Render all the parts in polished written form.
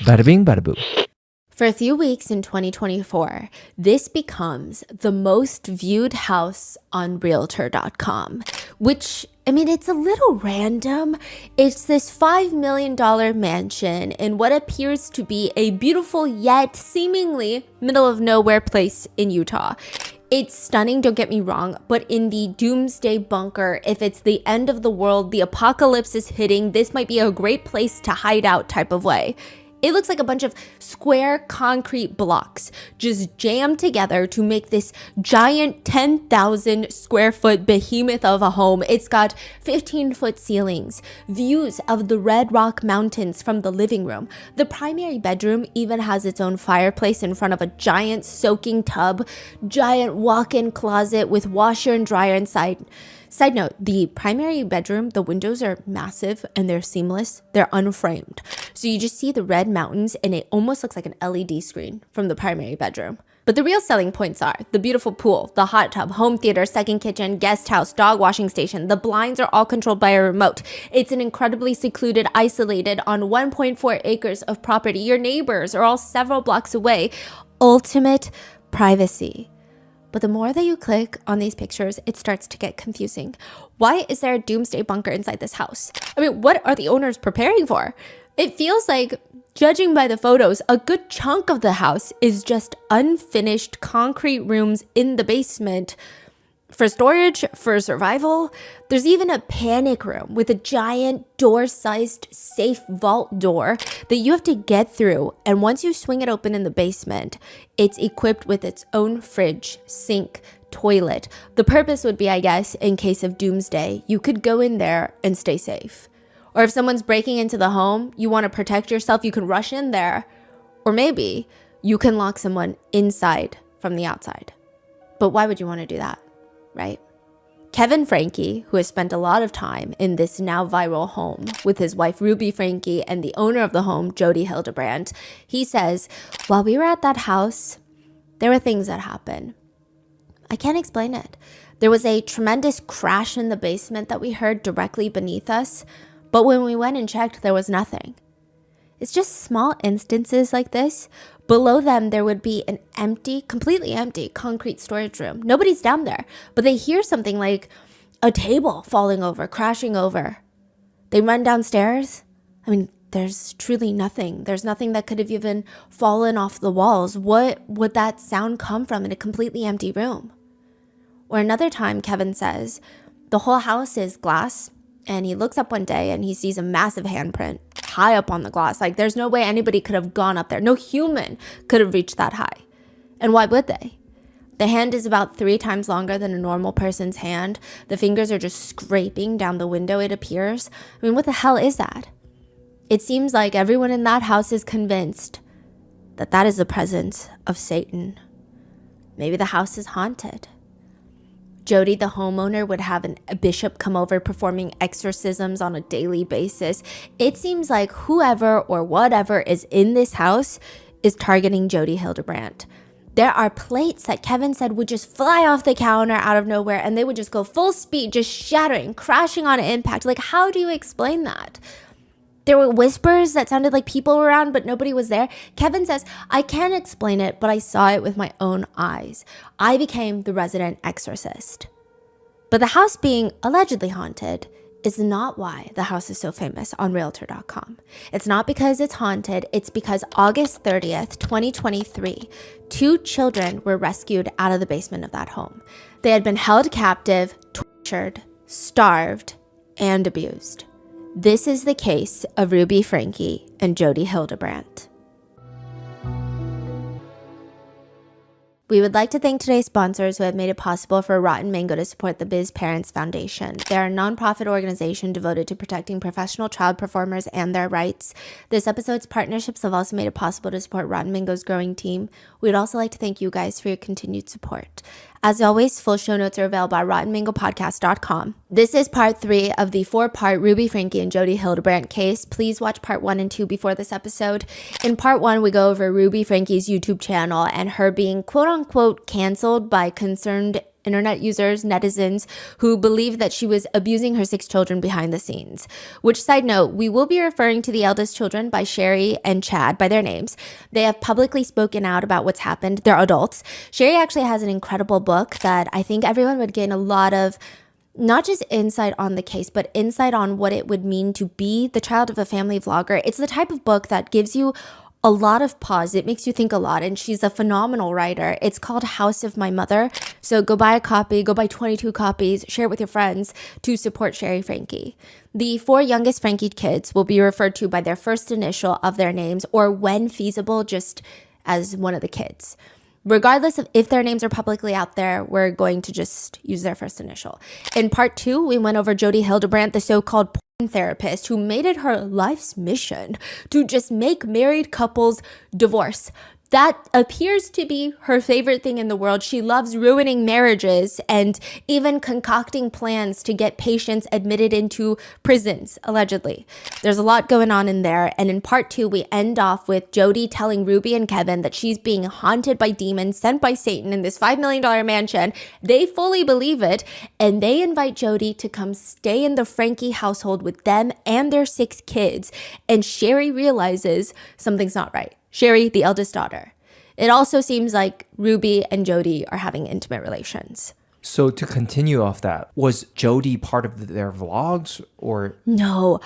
Bada bing, bada boo. For a few weeks in 2024, this becomes the most viewed house on Realtor.com, which, I mean, it's a little random. It's this $5 million mansion in what appears to be a beautiful yet seemingly middle of nowhere place in Utah. It's stunning, don't get me wrong, but in the doomsday bunker, if it's the end of the world, the apocalypse is hitting, this might be a great place to hide out type of way. It looks like a bunch of square concrete blocks just jammed together to make this giant 10,000 square foot behemoth of a home. It's got 15-foot ceilings, views of the Red Rock Mountains from the living room. The primary bedroom even has its own fireplace in front of a giant soaking tub, giant walk-in closet with washer and dryer inside. Side note, the primary bedroom, the windows are massive and they're seamless. They're unframed. So you just see the red mountains and it almost looks like an LED screen from the primary bedroom. But the real selling points are the beautiful pool, the hot tub, home theater, second kitchen, guest house, dog washing station. The blinds are all controlled by a remote. It's an incredibly secluded, isolated on 1.4 acres of property. Your neighbors are all several blocks away. Ultimate privacy. But the more that you click on these pictures, it starts to get confusing. Why is there a doomsday bunker inside this house? I mean, what are the owners preparing for? It feels like, judging by the photos, a good chunk of the house is just unfinished concrete rooms in the basement for storage, for survival. There's even a panic room with a giant door-sized safe vault door that you have to get through. And once you swing it open in the basement, it's equipped with its own fridge, sink, toilet. The purpose would be, I guess, in case of doomsday, you could go in there and stay safe. Or if someone's breaking into the home, you want to protect yourself, you can rush in there. Or maybe you can lock someone inside from the outside. But why would you want to do that? Right? Kevin Franke, who has spent a lot of time in this now viral home with his wife Ruby Franke and the owner of the home, Jody Hildebrandt, he says, while we were at that house, there were things that happened. I can't explain it. There was a tremendous crash in the basement that we heard directly beneath us, but when we went and checked, there was nothing. It's just small instances like this. Below them, there would be an empty, completely empty concrete storage room. Nobody's down there, but they hear something like a table falling over, crashing over. They run downstairs. I mean, there's truly nothing. There's nothing that could have even fallen off the walls. What would that sound come from in a completely empty room? Or another time, Kevin says, the whole house is glass, and he looks up one day and he sees a massive handprint high up on the glass. Like, there's no way anybody could have gone up there. No human could have reached that high. And why would they? The hand is about 3 times longer than a normal person's hand. The fingers are just scraping down the window, it appears. I mean, what the hell is that? It seems like everyone in that house is convinced that that is the presence of Satan. Maybe the house is haunted. Jody, the homeowner, would have a bishop come over performing exorcisms on a daily basis. It seems like whoever or whatever is in this house is targeting Jody Hildebrandt. There are plates that Kevin said would just fly off the counter out of nowhere and they would just go full speed, just shattering, crashing on impact. Like, how do you explain that? There were whispers that sounded like people were around, but nobody was there. Kevin says, I can't explain it, but I saw it with my own eyes. I became the resident exorcist. But the house being allegedly haunted is not why the house is so famous on Realtor.com. It's not because it's haunted. It's because August 30th, 2023, 2 children were rescued out of the basement of that home. They had been held captive, tortured, starved, and abused. This is the case of Ruby Franke and Jody Hildebrandt. We would like to thank today's sponsors who have made it possible for Rotten Mango to support the Biz Parents Foundation. They're a nonprofit organization devoted to protecting professional child performers and their rights. This episode's partnerships have also made it possible to support Rotten Mango's growing team. We'd also like to thank you guys for your continued support. As always, full show notes are available at rottenmangopodcast.com. This is part 3 of the 4-part Ruby Franke and Jody Hildebrandt case. Please watch part 1 and 2 before this episode. In part 1, we go over Ruby Franke's YouTube channel and her being quote-unquote canceled by concerned internet users, netizens, who believed that she was abusing her 6 children behind the scenes. Which, side note, we will be referring to the eldest children by Sherry and Chad by their names. They have publicly spoken out about what's happened. They're adults. Sherry actually has an incredible book that I think everyone would gain a lot of not just insight on the case, but insight on what it would mean to be the child of a family vlogger. It's the type of book that gives you a lot of pause. It makes you think a lot, and she's a phenomenal writer. It's called House of My Mother. So go buy a copy, go buy 22 copies, share it with your friends to support Sherry Franke. The 4 youngest Franke kids will be referred to by their first initial of their names, or when feasible, just as one of the kids. Regardless of if their names are publicly out there, we're going to just use their first initial. In part 2, we went over Jodi Hildebrandt, the so-called porn therapist who made it her life's mission to just make married couples divorce. That appears to be her favorite thing in the world. She loves ruining marriages and even concocting plans to get patients admitted into prisons, allegedly. There's a lot going on in there. And in part 2, we end off with Jodi telling Ruby and Kevin that she's being haunted by demons sent by Satan in this $5 million mansion. They fully believe it, and they invite Jodi to come stay in the Franke household with them and their 6 kids. And Sherry realizes something's not right. Sherry, the eldest daughter. It also seems like Ruby and Jodi are having intimate relations. So to continue off that, was Jodi part of their vlogs or? No.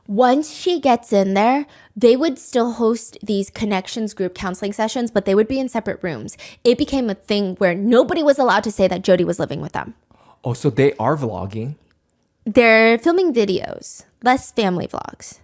Once she gets in there, they would still host these connections group counseling sessions, but they would be in separate rooms. It became a thing where nobody was allowed to say that Jodi was living with them. Oh, so they are vlogging? They're filming videos, less family vlogs.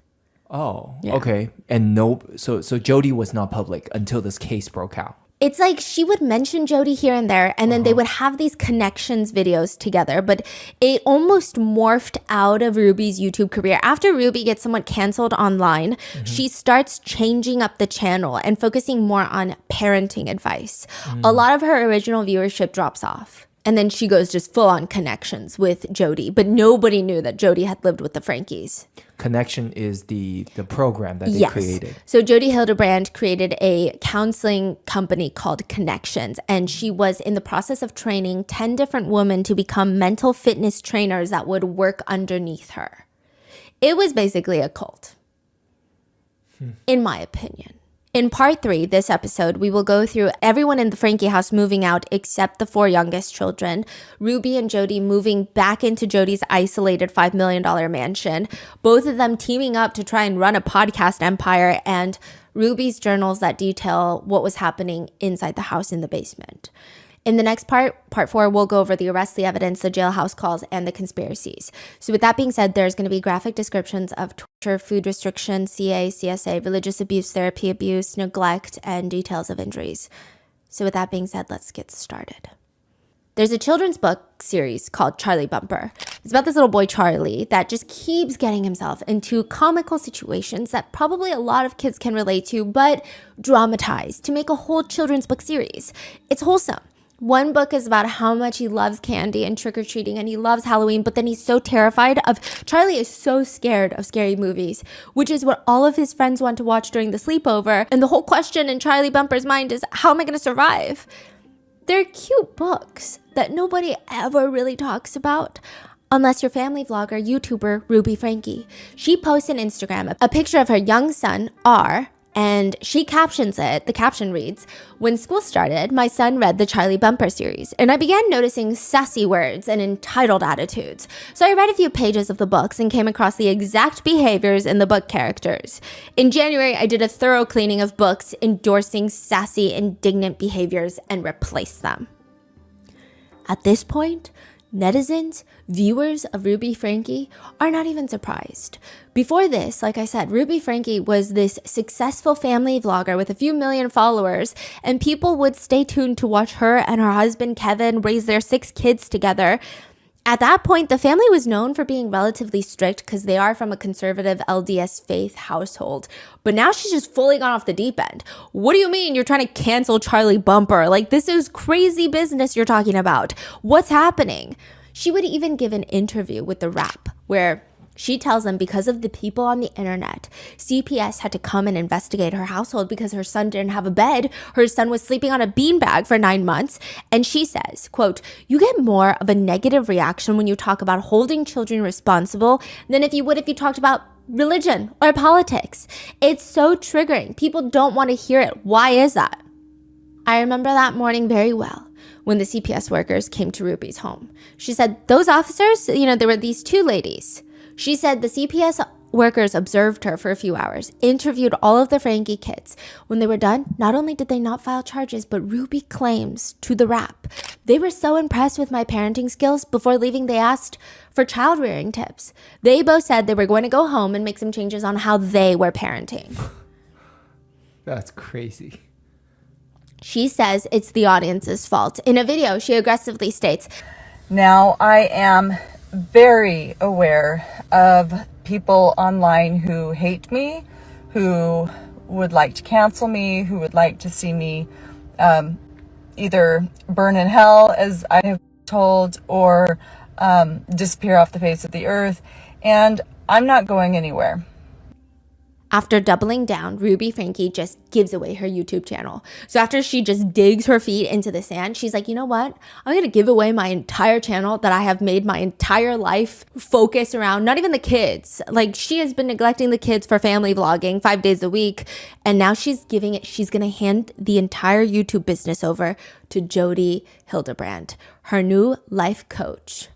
Oh, yeah. Okay. And so Jodi was not public until this case broke out. It's like she would mention Jodi here and there, and then they would have these connections videos together, but it almost morphed out of Ruby's YouTube career. After Ruby gets somewhat canceled online, she starts changing up the channel and focusing more on parenting advice. A lot of her original viewership drops off. And then she goes just full on connections with Jodi, but nobody knew that Jodi had lived with the Frankes. Connection is the program that they created. So Jodi Hildebrandt created a counseling company called Connections, and she was in the process of training 10 different women to become mental fitness trainers that would work underneath her. It was basically a cult, in my opinion. In part 3, this episode, we will go through everyone in the Franke house moving out except the 4 youngest children, Ruby and Jodi moving back into Jodi's isolated $5 million mansion, both of them teaming up to try and run a podcast empire, and Ruby's journals that detail what was happening inside the house in the basement. In the next part 4, we'll go over the arrest, the evidence, the jailhouse calls, and the conspiracies. So with that being said, there's going to be graphic descriptions of torture, food restrictions, CA, CSA, religious abuse, therapy abuse, neglect, and details of injuries. So with that being said, let's get started. There's a children's book series called Charlie Bumper. It's about this little boy, Charlie, that just keeps getting himself into comical situations that probably a lot of kids can relate to, but dramatized to make a whole children's book series. It's wholesome. One book is about how much he loves candy and trick-or-treating, and he loves Halloween, but then he's so terrified of... Charlie is so scared of scary movies, which is what all of his friends want to watch during the sleepover. And the whole question in Charlie Bumper's mind is, how am I going to survive? They're cute books that nobody ever really talks about. Unless your family vlogger, YouTuber, Ruby Franke. She posts on Instagram a picture of her young son, R, and she captions it. The caption reads, "When school started, my son read the Charlie Bumper series, and I began noticing sassy words and entitled attitudes. So I read a few pages of the books and came across the exact behaviors in the book characters. In January, I did a thorough cleaning of books endorsing sassy, indignant behaviors and replaced them." At this point, netizens, viewers of Ruby Franke are not even surprised. Before this, like I said, Ruby Franke was this successful family vlogger with a few million followers, and people would stay tuned to watch her and her husband Kevin raise their 6 kids together. At that point, the family was known for being relatively strict because they are from a conservative LDS faith household. But now she's just fully gone off the deep end. What do you mean you're trying to cancel Charlie Bumper? Like, this is crazy business you're talking about. What's happening? She would even give an interview with The Wrap where She tells them because of the people on the internet, CPS had to come and investigate her household because her son didn't have a bed. Her son was sleeping on a beanbag for 9 months. And she says, quote, "You get more of a negative reaction when you talk about holding children responsible than if you would if you talked about religion or politics. It's so triggering. People don't want to hear it. Why is that?" I remember that morning very well when the CPS workers came to Ruby's home. She said, those officers, there were these two ladies. She said the CPS workers observed her for a few hours, interviewed all of the Franke kids. When they were done, not only did they not file charges, but Ruby claims to the rap. They were so impressed with my parenting skills, before leaving they asked for child rearing tips. They both said they were going to go home and make some changes on how they were parenting. That's crazy. She says it's the audience's fault. In a video, she aggressively states, "Now, I am very aware of people online who hate me, who would like to cancel me, who would like to see me either burn in hell, as I have told, or disappear off the face of the earth. And I'm not going anywhere." After doubling down, Ruby Franke just gives away her YouTube channel. So after she just digs her feet into the sand, she's like, you know what? I'm going to give away my entire channel that I have made my entire life focus around, not even the kids. Like, she has been neglecting the kids for family vlogging 5 days a week. And now she's going to hand the entire YouTube business over to Jody Hildebrand, her new life coach.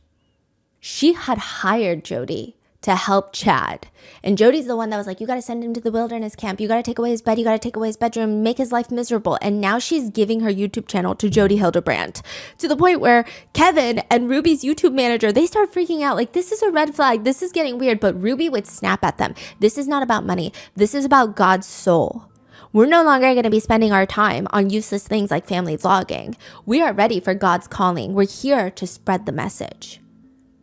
She had hired Jody to help Chad. And Jody's the one that was like, you got to send him to the wilderness camp. You got to take away his bed. You got to take away his bedroom, make his life miserable. And now she's giving her YouTube channel to Jody Hildebrand, to the point where Kevin and Ruby's YouTube manager, they start freaking out. Like, this is a red flag. This is getting weird. But Ruby would snap at them. This is not about money. This is about God's soul. We're no longer going to be spending our time on useless things like family vlogging. We are ready for God's calling. We're here to spread the message.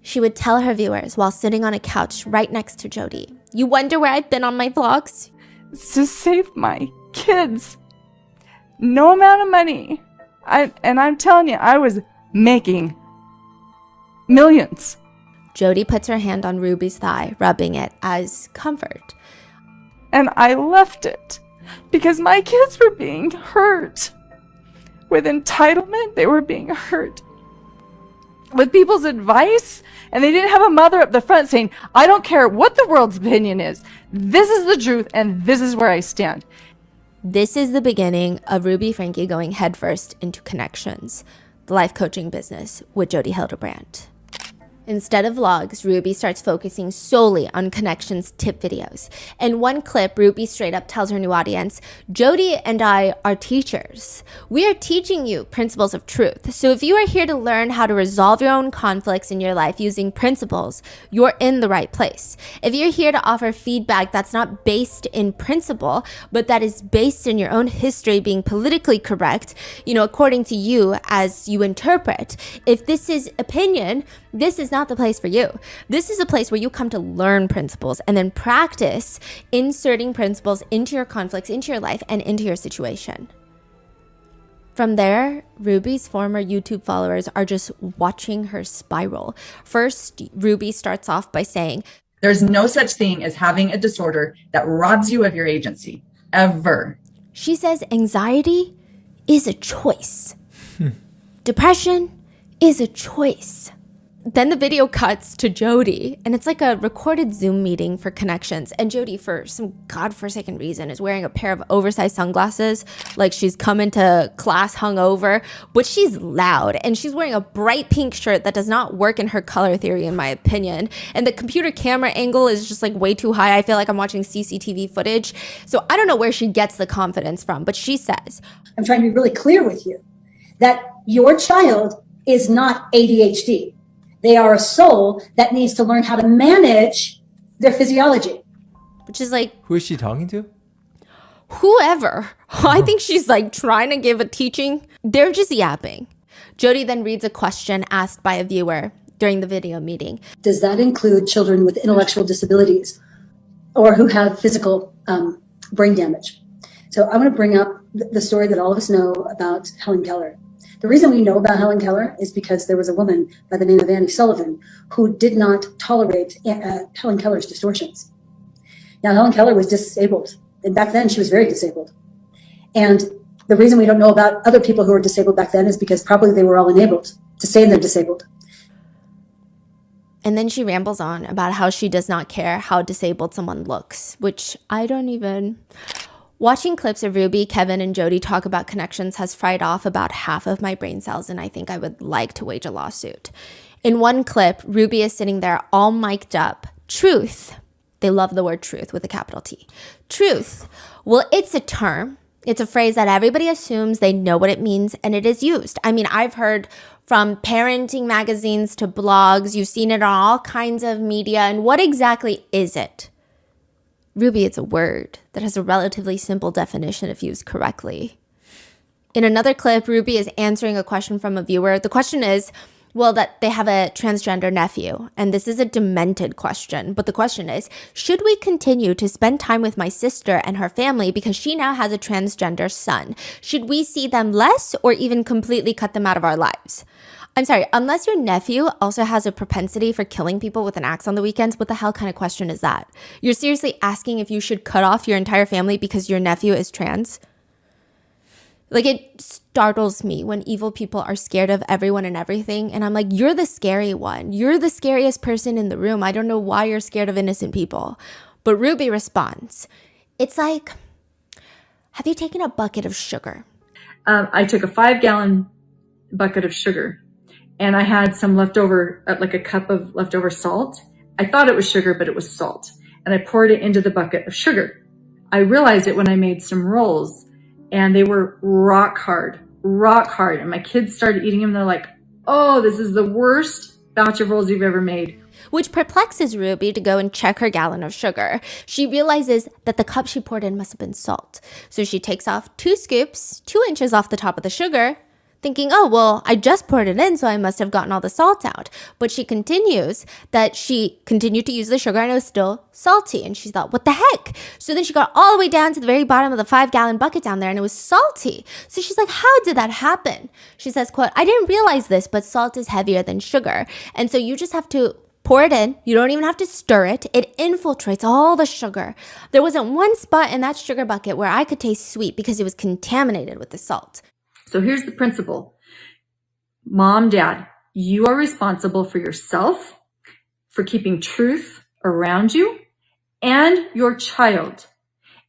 She would tell her viewers while sitting on a couch right next to Jody, "You wonder where I've been on my vlogs? It's to save my kids. No amount of money. I'm telling you, I was making millions." Jody puts her hand on Ruby's thigh, rubbing it as comfort. "And I left it because my kids were being hurt. With entitlement, they were being hurt. With people's advice, and they didn't have a mother up the front saying, I don't care what the world's opinion is. This is the truth, and this is where I stand." This is the beginning of Ruby Franke going headfirst into Connections, the life coaching business with Jody Hildebrand. Instead of vlogs, Ruby starts focusing solely on Connections tip videos. In one clip, Ruby straight up tells her new audience, "Jody and I are teachers. We are teaching you principles of truth. So if you are here to learn how to resolve your own conflicts in your life using principles, you're in the right place. If you're here to offer feedback that's not based in principle, but that is based in your own history being politically correct, according to you as you interpret, if this is opinion, this is not the place for you. This is a place where you come to learn principles and then practice inserting principles into your conflicts, into your life, and into your situation." From there, Ruby's former YouTube followers are just watching her spiral. First, Ruby starts off by saying, "There's no such thing as having a disorder that robs you of your agency, ever." She says anxiety is a choice. Depression is a choice. Then the video cuts to Jody, and it's like a recorded Zoom meeting for Connections. And Jody, for some godforsaken reason, is wearing a pair of oversized sunglasses, like she's come into class hungover, but she's loud. And she's wearing a bright pink shirt that does not work in her color theory, in my opinion. And the computer camera angle is just like way too high. I feel like I'm watching CCTV footage. So I don't know where she gets the confidence from, but she says, "I'm trying to be really clear with you that your child is not ADHD. They are a soul that needs to learn how to manage their physiology." Which is like, Who is she talking to? whoever. I think she's like trying to give a teaching. They're just yapping. Jody then reads a question asked by a viewer during the video meeting. "Does that include children with intellectual disabilities or who have physical brain damage?" So I want to bring up the story that all of us know about Helen Keller. The reason we know about Helen Keller is because there was a woman by the name of Annie Sullivan who did not tolerate Helen Keller's distortions. Now, Helen Keller was disabled, and back then she was very disabled. And the reason we don't know about other people who were disabled back then is because probably they were all enabled to say they're disabled. And then she rambles on about how she does not care how disabled someone looks, which I don't even... Watching clips of Ruby, Kevin, and Jody talk about connections has fried off about half of my brain cells, and I think I would like to wage a lawsuit. In one clip, Ruby is sitting there all mic'd up. Truth. They love the word truth with a capital T. Truth. Well, it's a term. It's a phrase that everybody assumes they know what it means, and it is used. I mean, I've heard from parenting magazines to blogs. You've seen it on all kinds of media. And what exactly is it? Ruby, it's a word that has a relatively simple definition if used correctly. In another clip, Ruby is answering a question from a viewer. The question is, well, that they have a transgender nephew. And this is a demented question. But the question is, should we continue to spend time with my sister and her family because she now has a transgender son? Should we see them less or even completely cut them out of our lives? I'm sorry, unless your nephew also has a propensity for killing people with an axe on the weekends, what the hell kind of question is that? You're seriously asking if you should cut off your entire family because your nephew is trans? Like, it startles me when evil people are scared of everyone and everything. And I'm like, you're the scary one. You're the scariest person in the room. I don't know why you're scared of innocent people. But Ruby responds, it's like, have you taken a bucket of sugar? I took a 5-gallon bucket of sugar and I had some leftover, like a cup of leftover salt. I thought it was sugar, but it was salt. And I poured it into the bucket of sugar. I realized it when I made some rolls. And they were rock hard. And my kids started eating them. They're like, oh, this is the worst batch of rolls you've ever made. Which perplexes Ruby to go and check her gallon of sugar. She realizes that the cup she poured in must have been salt. So she takes off 2 scoops, 2 inches off the top of the sugar, thinking, oh, well, I just poured it in, so I must have gotten all the salt out. But she continues that she continued to use the sugar and it was still salty. And she thought, what the heck? So then she got all the way down to the very bottom of the 5-gallon bucket down there and it was salty. So she's like, how did that happen? She says, quote, I didn't realize this, but salt is heavier than sugar. And so you just have to pour it in. You don't even have to stir it. It infiltrates all the sugar. There wasn't one spot in that sugar bucket where I could taste sweet because it was contaminated with the salt. So here's the principle. Mom, Dad, you are responsible for yourself, for keeping truth around you, and your child.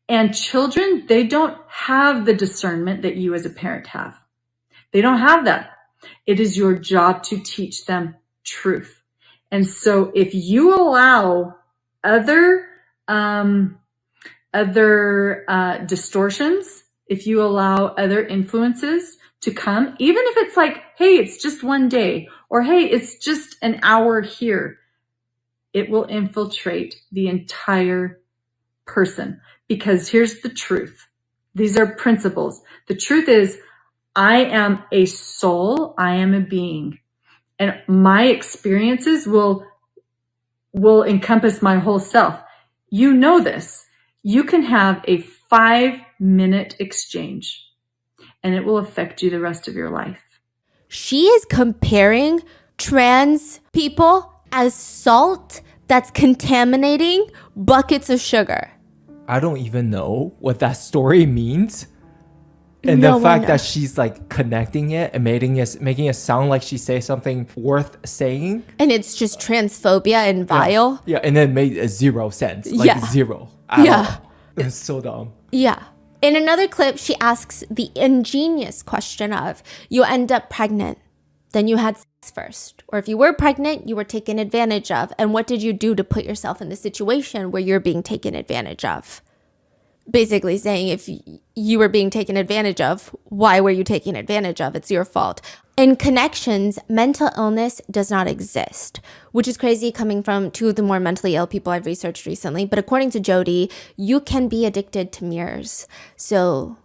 And children, they don't have the discernment that you as a parent have. They don't have that. It is your job to teach them truth. And so if you allow other distortions, if you allow other influences to come, even if it's like, hey, it's just one day, or hey, it's just an hour here, it will infiltrate the entire person. Because here's the truth. These are principles. The truth is, I am a soul, I am a being, and my experiences will encompass my whole self. You know this. You can have a 5-minute exchange and it will affect you the rest of your life. She is comparing trans people as salt that's contaminating buckets of sugar. I don't even know what that story means. And No the fact one that knows. she's like connecting it and making it sound like she says something worth saying. And it's just transphobia and vile. Yeah, and then made 0 sense. Like Yeah. 0. At Yeah. all. It's so dumb. Yeah. In another clip, she asks the ingenious question of, you end up pregnant, then you had sex first. Or if you were pregnant, you were taken advantage of. And what did you do to put yourself in the situation where you're being taken advantage of? Basically saying if you were being taken advantage of, why were you taken advantage of? It's your fault. In connections, mental illness does not exist, which is crazy coming from 2 of the more mentally ill people I've researched recently. But according to Jody, you can be addicted to mirrors. So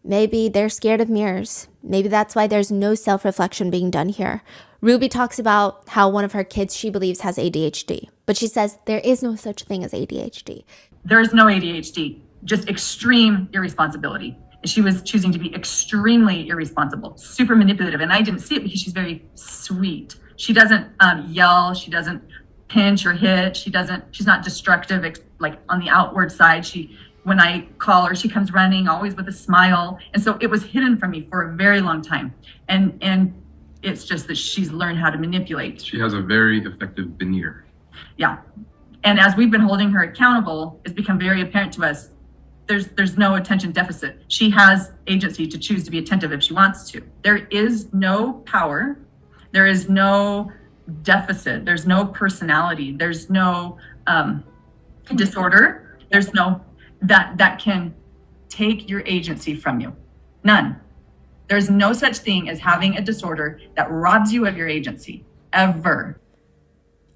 maybe they're scared of mirrors. Maybe that's why there's no self-reflection being done here. Ruby talks about how one of her kids she believes has ADHD, but she says there is no such thing as ADHD. There is no ADHD, just extreme irresponsibility. She was choosing to be extremely irresponsible, super manipulative. And I didn't see it because she's very sweet. She doesn't yell. She doesn't pinch or hit. She's not destructive, like on the outward side. When I call her, she comes running, always with a smile. And so it was hidden from me for a very long time. And it's just that she's learned how to manipulate. She has a very effective veneer. Yeah. And as we've been holding her accountable, it's become very apparent to us, there's no attention deficit. She has agency to choose to be attentive if she wants to. There is no power. There is no deficit. There's no personality. There's no disorder. There's no that can take your agency from you. None. There's no such thing as having a disorder that robs you of your agency, ever.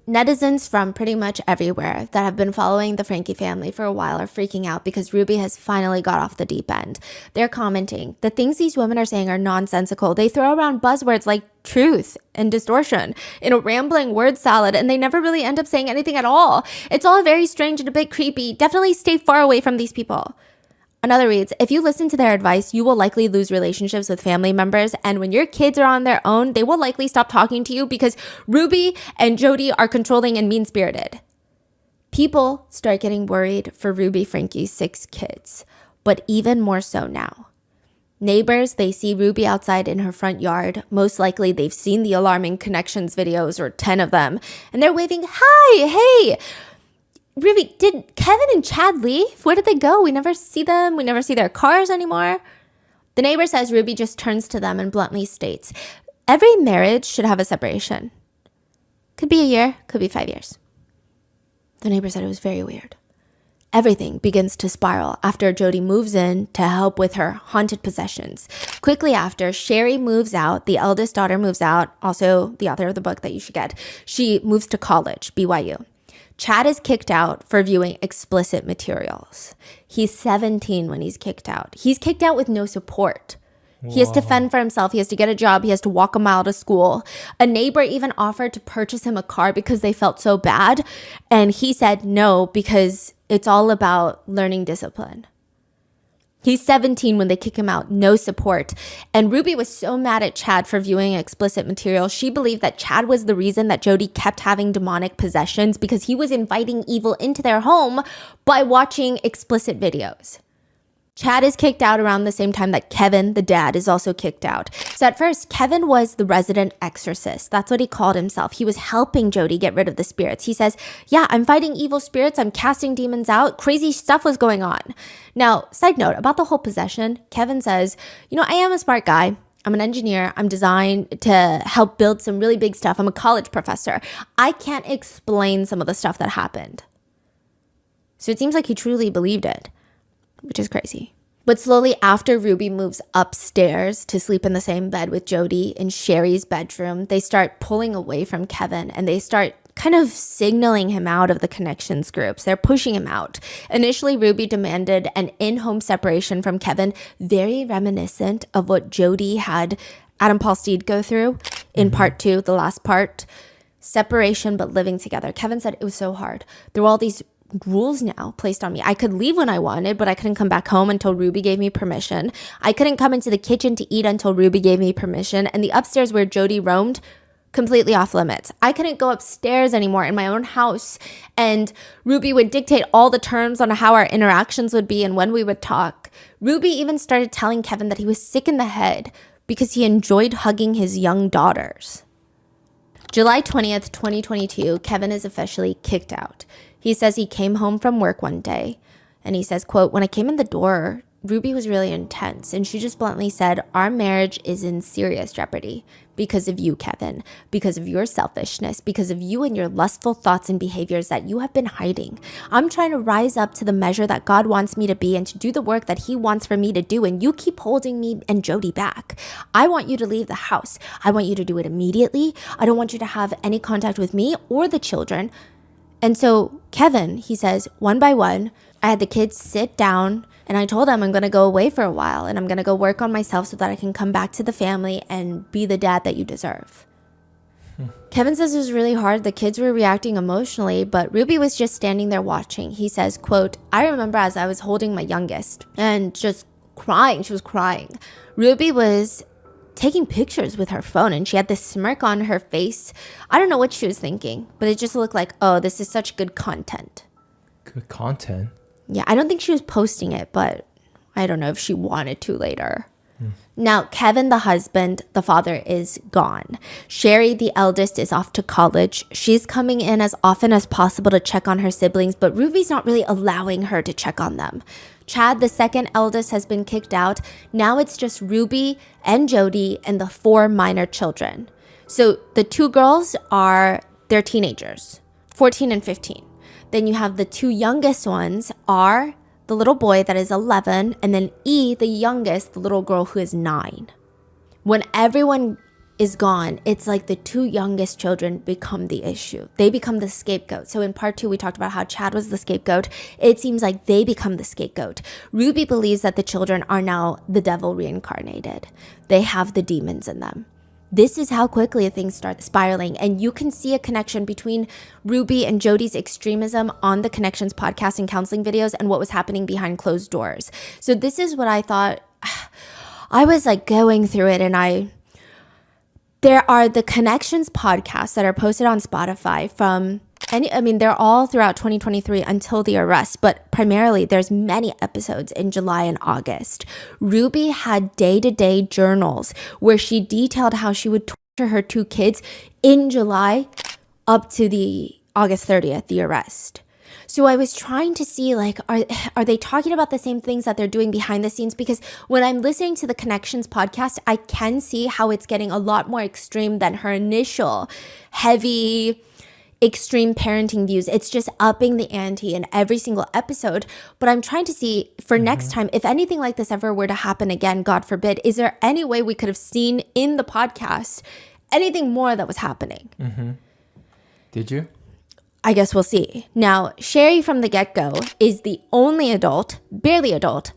Netizens from pretty much everywhere that have been following the Franke family for a while are freaking out because Ruby has finally got off the deep end. They're commenting, the things these women are saying are nonsensical. They throw around buzzwords like truth and distortion in a rambling word salad, and they never really end up saying anything at all. It's all very strange and a bit creepy. Definitely stay far away from these people. Another reads, if you listen to their advice, you will likely lose relationships with family members. And when your kids are on their own, they will likely stop talking to you because Ruby and Jody are controlling and mean-spirited. People start getting worried for Ruby Franke's 6 kids, but even more so now. Neighbors, they see Ruby outside in her front yard. Most likely they've seen the alarming connections videos, or 10 of them, and they're waving, hi, hey, Ruby, did Kevin and Chad leave? Where did they go? We never see them. We never see their cars anymore. The neighbor says Ruby just turns to them and bluntly states, every marriage should have a separation. Could be a year, could be 5 years. The neighbor said it was very weird. Everything begins to spiral after Jody moves in to help with her haunted possessions. Quickly after, Sherry moves out. The eldest daughter moves out. Also, the author of the book that you should get. She moves to college, BYU. Chad is kicked out for viewing explicit materials. He's 17 when he's kicked out. He's kicked out with no support. He has to fend for himself. He has to get a job. He has to walk a mile to school. A neighbor even offered to purchase him a car because they felt so bad. And he said no because it's all about learning discipline. He's 17 when they kick him out, no support. And Ruby was so mad at Chad for viewing explicit material. She believed that Chad was the reason that Jody kept having demonic possessions because he was inviting evil into their home by watching explicit videos. Chad is kicked out around the same time that Kevin, the dad, is also kicked out. So at first, Kevin was the resident exorcist. That's what he called himself. He was helping Jody get rid of the spirits. He says, yeah, I'm fighting evil spirits. I'm casting demons out. Crazy stuff was going on. Now, side note about the whole possession, Kevin says, I am a smart guy. I'm an engineer. I'm designed to help build some really big stuff. I'm a college professor. I can't explain some of the stuff that happened. So it seems like he truly believed it, which is crazy. But slowly after Ruby moves upstairs to sleep in the same bed with Jody in Sherry's bedroom, they start pulling away from Kevin and they start kind of signaling him out of the connections groups. They're pushing him out. Initially, Ruby demanded an in-home separation from Kevin, very reminiscent of what Jody had Adam Paul Steed go through in part 2, the last part. Separation, but living together. Kevin said it was so hard. There were all these rules now placed on me. I could leave when I wanted, but I couldn't come back home until Ruby gave me permission. I couldn't come into the kitchen to eat until Ruby gave me permission. And the upstairs where Jody roamed, completely off limits. I couldn't go upstairs anymore in my own house. And Ruby would dictate all the terms on how our interactions would be and when we would talk. Ruby even started telling Kevin that he was sick in the head because he enjoyed hugging his young daughters. July 20th, 2022, Kevin is officially kicked out. He says he came home from work one day and he says, quote, when I came in the door, Ruby was really intense and she just bluntly said, our marriage is in serious jeopardy because of you, Kevin, because of your selfishness, because of you and your lustful thoughts and behaviors that you have been hiding. I'm trying to rise up to the measure that God wants me to be and to do the work that he wants for me to do. And you keep holding me and Jody back. I want you to leave the house. I want you to do it immediately. I don't want you to have any contact with me or the children. And so Kevin, he says, one by one, I had the kids sit down and I told them I'm going to go away for a while and I'm going to go work on myself so that I can come back to the family and be the dad that you deserve. Kevin says it was really hard. The kids were reacting emotionally, but Ruby was just standing there watching. He says, quote, I remember as I was holding my youngest and just crying. She was crying. Ruby was taking pictures with her phone and she had this smirk on her face. I don't know what she was thinking, but it just looked like, oh, this is such good content. Good content? Yeah, I don't think she was posting it, but I don't know if she wanted to later. Now, Kevin, the husband, the father, is gone. Sherry, the eldest, is off to college. She's coming in as often as possible to check on her siblings, but Ruby's not really allowing her to check on them. Chad, the second eldest, has been kicked out. Now it's just Ruby and Jody and the 4 minor children. So the 2 girls they're teenagers, 14 and 15. Then you have the 2 youngest ones are the little boy that is 11, and then E, the youngest, the little girl who is 9. When everyone is gone, it's like the 2 youngest children become the issue. They become the scapegoat. So in part 2, we talked about how Chad was the scapegoat. It seems like they become the scapegoat. Ruby believes that the children are now the devil reincarnated. They have the demons in them. This is how quickly things start spiraling. And you can see a connection between Ruby and Jody's extremism on the Connections podcast and counseling videos and what was happening behind closed doors. So this is what I thought. I was like going through it, and there are the Connections podcasts that are posted on Spotify they're all throughout 2023 until the arrest, but primarily there's many episodes in July and August. Ruby had day-to-day journals where she detailed how she would torture her 2 kids in July up to the August 30th, the arrest. So I was trying to see, like, are they talking about the same things that they're doing behind the scenes? Because when I'm listening to the Connections podcast, I can see how it's getting a lot more extreme than her initial heavy extreme parenting views. It's just upping the ante in every single episode. But I'm trying to see for next time, if anything like this ever were to happen again, God forbid, is there any way we could have seen in the podcast anything more that was happening? Did you? I guess we'll see. Now, Sherry from the get-go is the only adult, barely adult,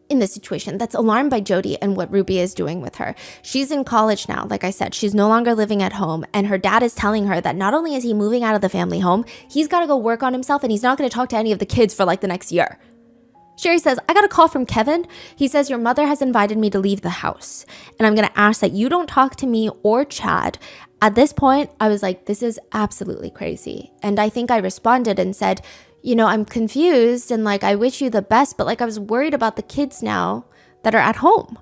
in this situation that's alarmed by Jody and what Ruby is doing with her. She's in college now. Like I said, she's no longer living at home, and her dad is telling her that not only is he moving out of the family home, he's got to go work on himself, and he's not going to talk to any of the kids for like the next year. Sherry says, I got a call from Kevin. He says, your mother has invited me to leave the house, and I'm going to ask that you don't talk to me or Chad. At this point, I was like, this is absolutely crazy. And I think I responded and said, I'm confused, and like, I wish you the best, but like, I was worried about the kids now that are at home.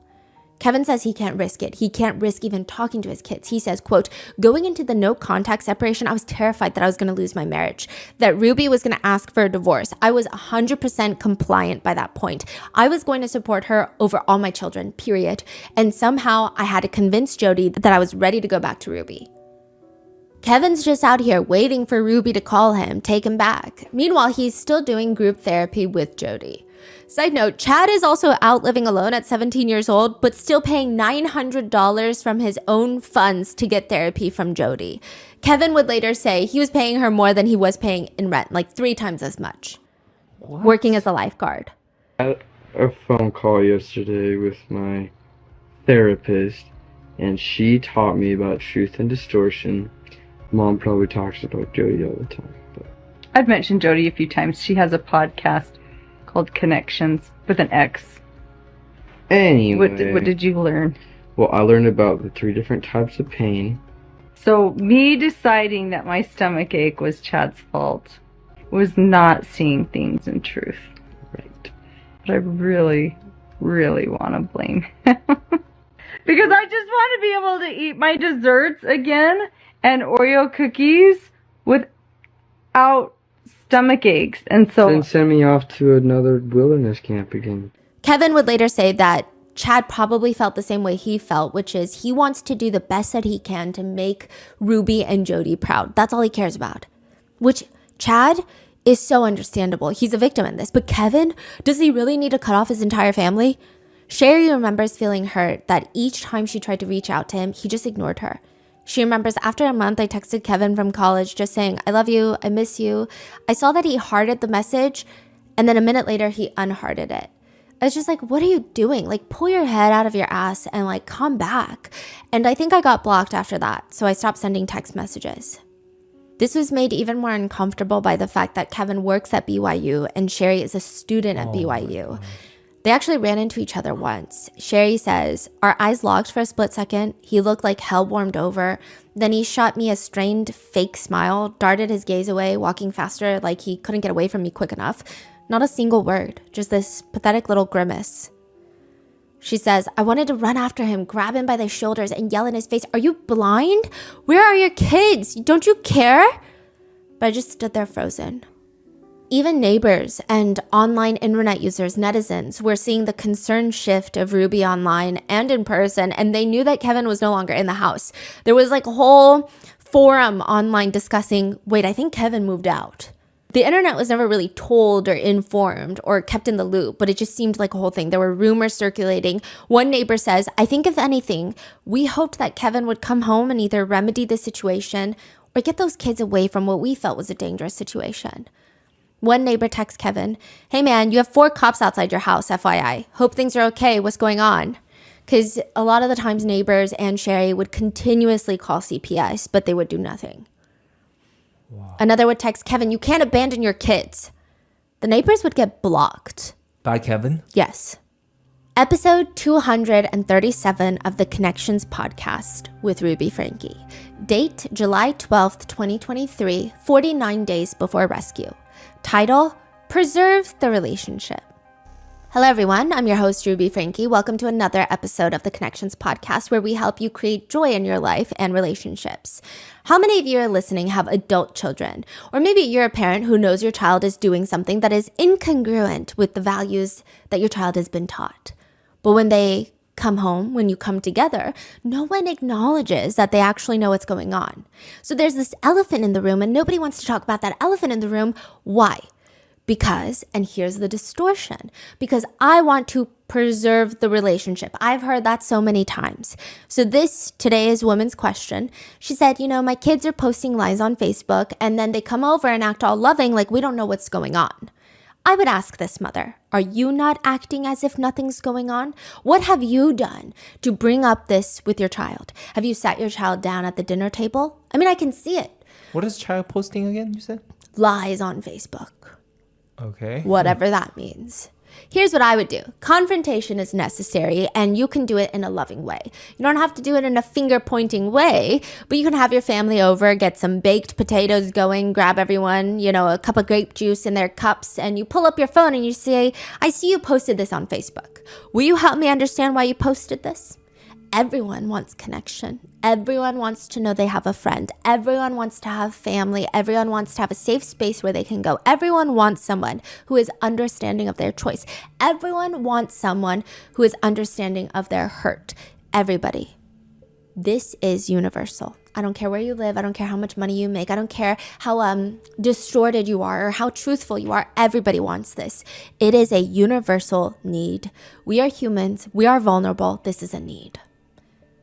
Kevin says he can't risk it. He can't risk even talking to his kids. He says, quote, going into the no contact separation, I was terrified that I was going to lose my marriage, that Ruby was going to ask for a divorce. I was 100% compliant by that point. I was going to support her over all my children, period. And somehow I had to convince Jody that I was ready to go back to Ruby. Kevin's just out here waiting for Ruby to call him, take him back. Meanwhile, he's still doing group therapy with Jody. Side note, Chad is also out living alone at 17 years old, but still paying $900 from his own funds to get therapy from Jody. Kevin would later say he was paying her more than he was paying in rent, like 3 times as much. What? Working as a lifeguard. I had a phone call yesterday with my therapist, and she taught me about truth and distortion. Mom probably talks about Jody all the time. But I've mentioned Jody a few times. She has a podcast called Connections with an X. Anyway. What did you learn? Well, I learned about the 3 different types of pain. So me deciding that my stomach ache was Chad's fault was not seeing things in truth. Right. But I really, really want to blame him. Because I just want to be able to eat my desserts again and Oreo cookies without stomach aches. And so Then send me off to another wilderness camp again. Kevin would later say that Chad probably felt the same way he felt, which is he wants to do the best that he can to make Ruby and Jody proud. That's all he cares about. Which Chad is so understandable. He's a victim in this. But Kevin, does he really need to cut off his entire family? Sherry remembers feeling hurt that each time she tried to reach out to him, he just ignored her. She remembers after a month, I texted Kevin from college just saying, I love you, I miss you. I saw that he hearted the message, and then a minute later, he unhearted it. I was just like, what are you doing? Like, pull your head out of your ass and like, come back. And I think I got blocked after that, so I stopped sending text messages. This was made even more uncomfortable by the fact that Kevin works at BYU and Sherry is a student at BYU. They actually ran into each other once. Sherry says, our eyes locked for a split second. He looked like hell warmed over. Then he shot me a strained fake smile, darted his gaze away, walking faster like he couldn't get away from me quick enough. Not a single word, just this pathetic little grimace. She says, I wanted to run after him, grab him by the shoulders and yell in his face, are you blind? Where are your kids? Don't you care? But I just stood there frozen. Even neighbors and online internet users, netizens, were seeing the concerned shift of Ruby online and in person, and they knew that Kevin was no longer in the house. There was like a whole forum online discussing, wait, I think Kevin moved out. The internet was never really told or informed or kept in the loop, but it just seemed like a whole thing. There were rumors circulating. One neighbor says, I think if anything, we hoped that Kevin would come home and either remedy the situation or get those kids away from what we felt was a dangerous situation. One neighbor texts Kevin, hey man, you have 4 cops outside your house, FYI. Hope things are okay. What's going on? Because a lot of the times neighbors and Sherry would continuously call CPS, but they would do nothing. Wow. Another would text Kevin, you can't abandon your kids. The neighbors would get blocked. By Kevin? Yes. Episode 237 of the Connections podcast with Ruby Franke. Date July 12th, 2023, 49 days before rescue. Title, Preserve the Relationship. Hello everyone, I'm your host Ruby Franke. Welcome to another episode of the Connections podcast where we help you create joy in your life and relationships. How many of you are listening have adult children? Or maybe you're a parent who knows your child is doing something that is incongruent with the values that your child has been taught. But when they come home, when you come together, no one acknowledges that they actually know what's going on. So there's this elephant in the room and nobody wants to talk about that elephant in the room. Why? Because, and here's the distortion, because I want to preserve the relationship. I've heard that so many times. So today is woman's question. She said, my kids are posting lies on Facebook and then they come over and act all loving like we don't know what's going on. I would ask this mother, are you not acting as if nothing's going on? What have you done to bring up this with your child? Have you sat your child down at the dinner table? I mean, I can see it. What is child posting again, you said? Lies on Facebook. Okay. Whatever that means. Here's what I would do. Confrontation is necessary and you can do it in a loving way. You don't have to do it in a finger-pointing way, but you can have your family over, get some baked potatoes going, grab everyone, a cup of grape juice in their cups, and you pull up your phone and you say, I see you posted this on Facebook. Will you help me understand why you posted this? Everyone wants connection. Everyone wants to know they have a friend. Everyone wants to have family. Everyone wants to have a safe space where they can go. Everyone wants someone who is understanding of their choice. Everyone wants someone who is understanding of their hurt. Everybody. This is universal. I don't care where you live. I don't care how much money you make. I don't care how distorted you are or how truthful you are. Everybody wants this. It is a universal need. We are humans. We are vulnerable. This is a need.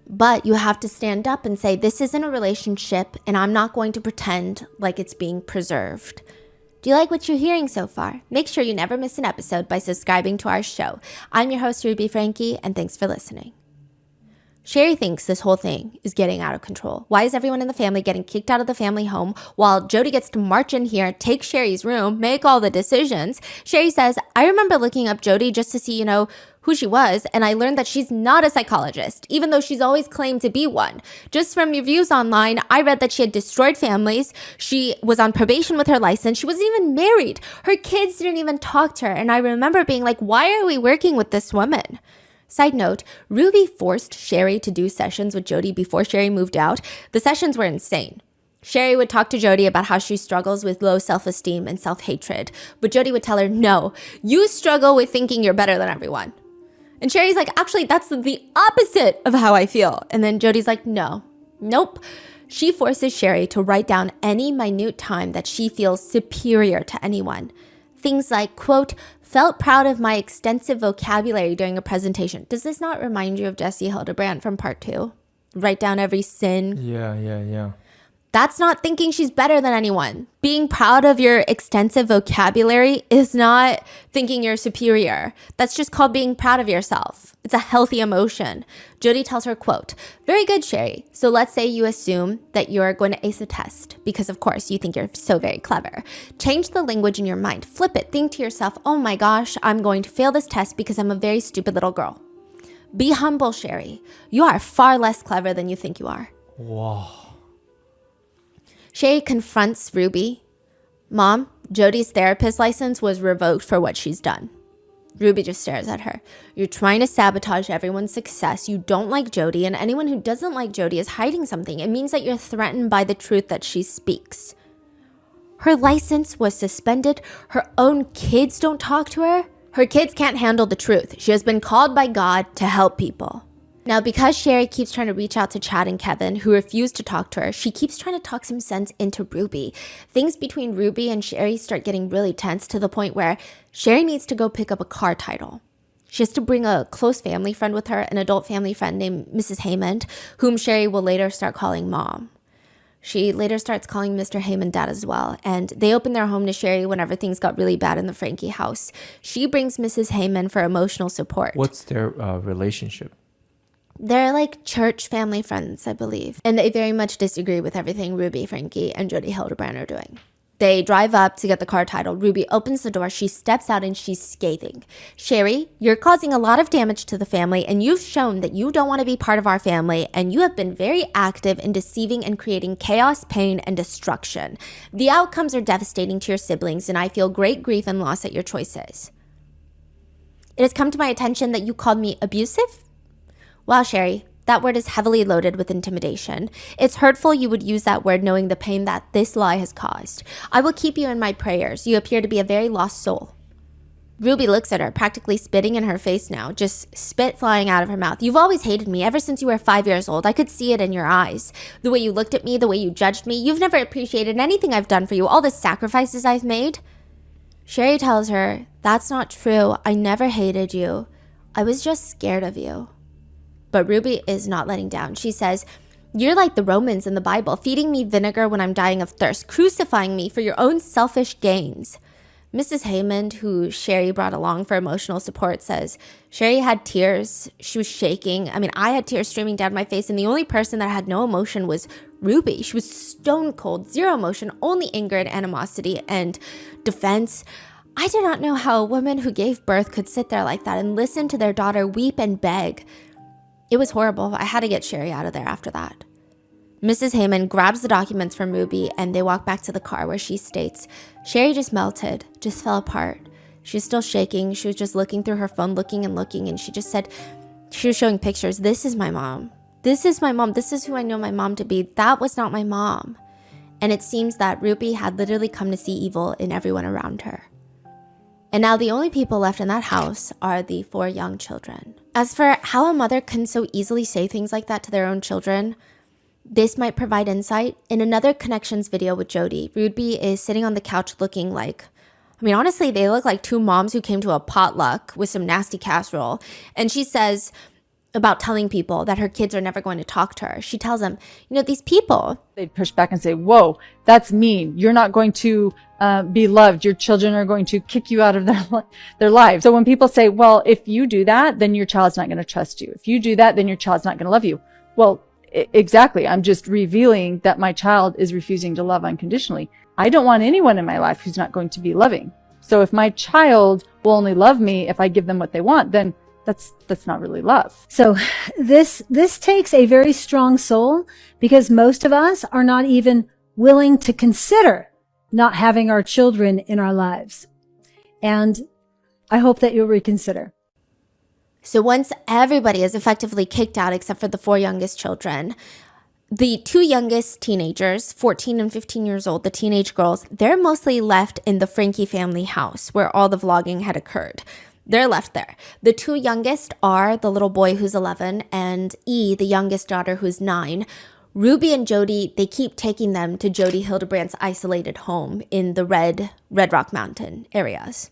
But you have to stand up and say, this isn't a relationship and I'm not going to pretend like it's being preserved. Do you like what you're hearing so far? Make sure you never miss an episode by subscribing to our show. I'm your host, Ruby Franke, and thanks for listening. Sherry thinks this whole thing is getting out of control. Why is everyone in the family getting kicked out of the family home while Jody gets to march in here, take Sherry's room, make all the decisions? Sherry says, I remember looking up Jody just to see, who she was, and I learned that she's not a psychologist, even though she's always claimed to be one. Just from reviews online, I read that she had destroyed families. She was on probation with her license. She wasn't even married. Her kids didn't even talk to her. And I remember being like, why are we working with this woman? Side note, Ruby forced Sherry to do sessions with Jody before Sherry moved out. The sessions were insane. Sherry would talk to Jody about how she struggles with low self-esteem and self-hatred. But Jody would tell her, no, you struggle with thinking you're better than everyone. And Sherry's like, actually, that's the opposite of how I feel. And then Jody's like, nope. She forces Sherry to write down any minute time that she feels superior to anyone. Things like, quote, felt proud of my extensive vocabulary during a presentation. Does this not remind you of Jesse Hildebrand from part 2? Write down every sin. Yeah. That's not thinking she's better than anyone. Being proud of your extensive vocabulary is not thinking you're superior. That's just called being proud of yourself. It's a healthy emotion. Jody tells her, quote, "Very good, Sherry. So let's say you assume that you're going to ace a test because, of course, you think you're so very clever. Change the language in your mind. Flip it. Think to yourself, oh my gosh, I'm going to fail this test because I'm a very stupid little girl. Be humble, Sherry. You are far less clever than you think you are." Wow. Sherry confronts Ruby. "Mom, Jody's therapist license was revoked for what she's done." Ruby just stares at her. "You're trying to sabotage everyone's success. You don't like Jody, and anyone who doesn't like Jody is hiding something. It means that you're threatened by the truth that she speaks." Her license was suspended. Her own kids don't talk to her. Her kids can't handle the truth. She has been called by God to help people. Now, because Sherry keeps trying to reach out to Chad and Kevin, who refuse to talk to her, she keeps trying to talk some sense into Ruby. Things between Ruby and Sherry start getting really tense to the point where Sherry needs to go pick up a car title. She has to bring a close family friend with her, an adult family friend named Mrs. Haymond, whom Sherry will later start calling Mom. She later starts calling Mr. Haymond Dad as well, and they open their home to Sherry whenever things got really bad in the Franke house. She brings Mrs. Haymond for emotional support. What's their relationship? They're like church family friends, I believe. And they very much disagree with everything Ruby, Franke, and Jody Hildebrand are doing. They drive up to get the car title. Ruby opens the door. She steps out and she's scathing. "Sherry, you're causing a lot of damage to the family, and you've shown that you don't want to be part of our family, and you have been very active in deceiving and creating chaos, pain, and destruction. The outcomes are devastating to your siblings, and I feel great grief and loss at your choices. It has come to my attention that you called me abusive." Wow, Sherry, that word is heavily loaded with intimidation. It's hurtful you would use that word knowing the pain that this lie has caused. I will keep you in my prayers. You appear to be a very lost soul. Ruby looks at her, practically spitting in her face now, just spit flying out of her mouth. "You've always hated me ever since you were 5 years old. I could see it in your eyes. The way you looked at me, the way you judged me. You've never appreciated anything I've done for you, all the sacrifices I've made." Sherry tells her, "That's not true. I never hated you. I was just scared of you." But Ruby is not letting down. She says, "You're like the Romans in the Bible, feeding me vinegar when I'm dying of thirst, crucifying me for your own selfish gains." Mrs. Haymond, who Sherry brought along for emotional support, says, "Sherry had tears. She was shaking. I had tears streaming down my face, and the only person that had no emotion was Ruby. She was stone cold, zero emotion, only anger and animosity and defense. I do not know how a woman who gave birth could sit there like that and listen to their daughter weep and beg. It was horrible. I had to get Sherry out of there after that." Mrs. Haymond grabs the documents from Ruby and they walk back to the car where she states, "Sherry just melted, just fell apart. She was still shaking. She was just looking through her phone, looking, and she just said," she was showing pictures, "This is my mom. This is my mom. This is who I know my mom to be. That was not my mom." And it seems that Ruby had literally come to see evil in everyone around her. And now the only people left in that house are the 4 young children. As for how a mother can so easily say things like that to their own children, this might provide insight. In another Connections video with Jody, Ruby is sitting on the couch looking like, honestly, they look like 2 moms who came to a potluck with some nasty casserole. And she says about telling people that her kids are never going to talk to her. She tells them, these people. They'd push back and say, "Whoa, that's mean. You're not going to be loved. Your children are going to kick you out of their lives." So when people say, "Well, if you do that, then your child's not going to trust you. If you do that, then your child's not going to love you." Well, exactly. I'm just revealing that my child is refusing to love unconditionally. I don't want anyone in my life who's not going to be loving. So if my child will only love me if I give them what they want, then that's not really love. So this takes a very strong soul, because most of us are not even willing to consider not having our children in our lives. And I hope that you'll reconsider. So once everybody is effectively kicked out except for the 4 youngest children, the 2 youngest teenagers, 14 and 15 years old, the teenage girls, they're mostly left in the Franke family house where all the vlogging had occurred. They're left there. The 2 youngest are the little boy who's 11 and E, the youngest daughter who's 9. Ruby and Jody, they keep taking them to Jody Hildebrand's isolated home in the Red Rock Mountain areas.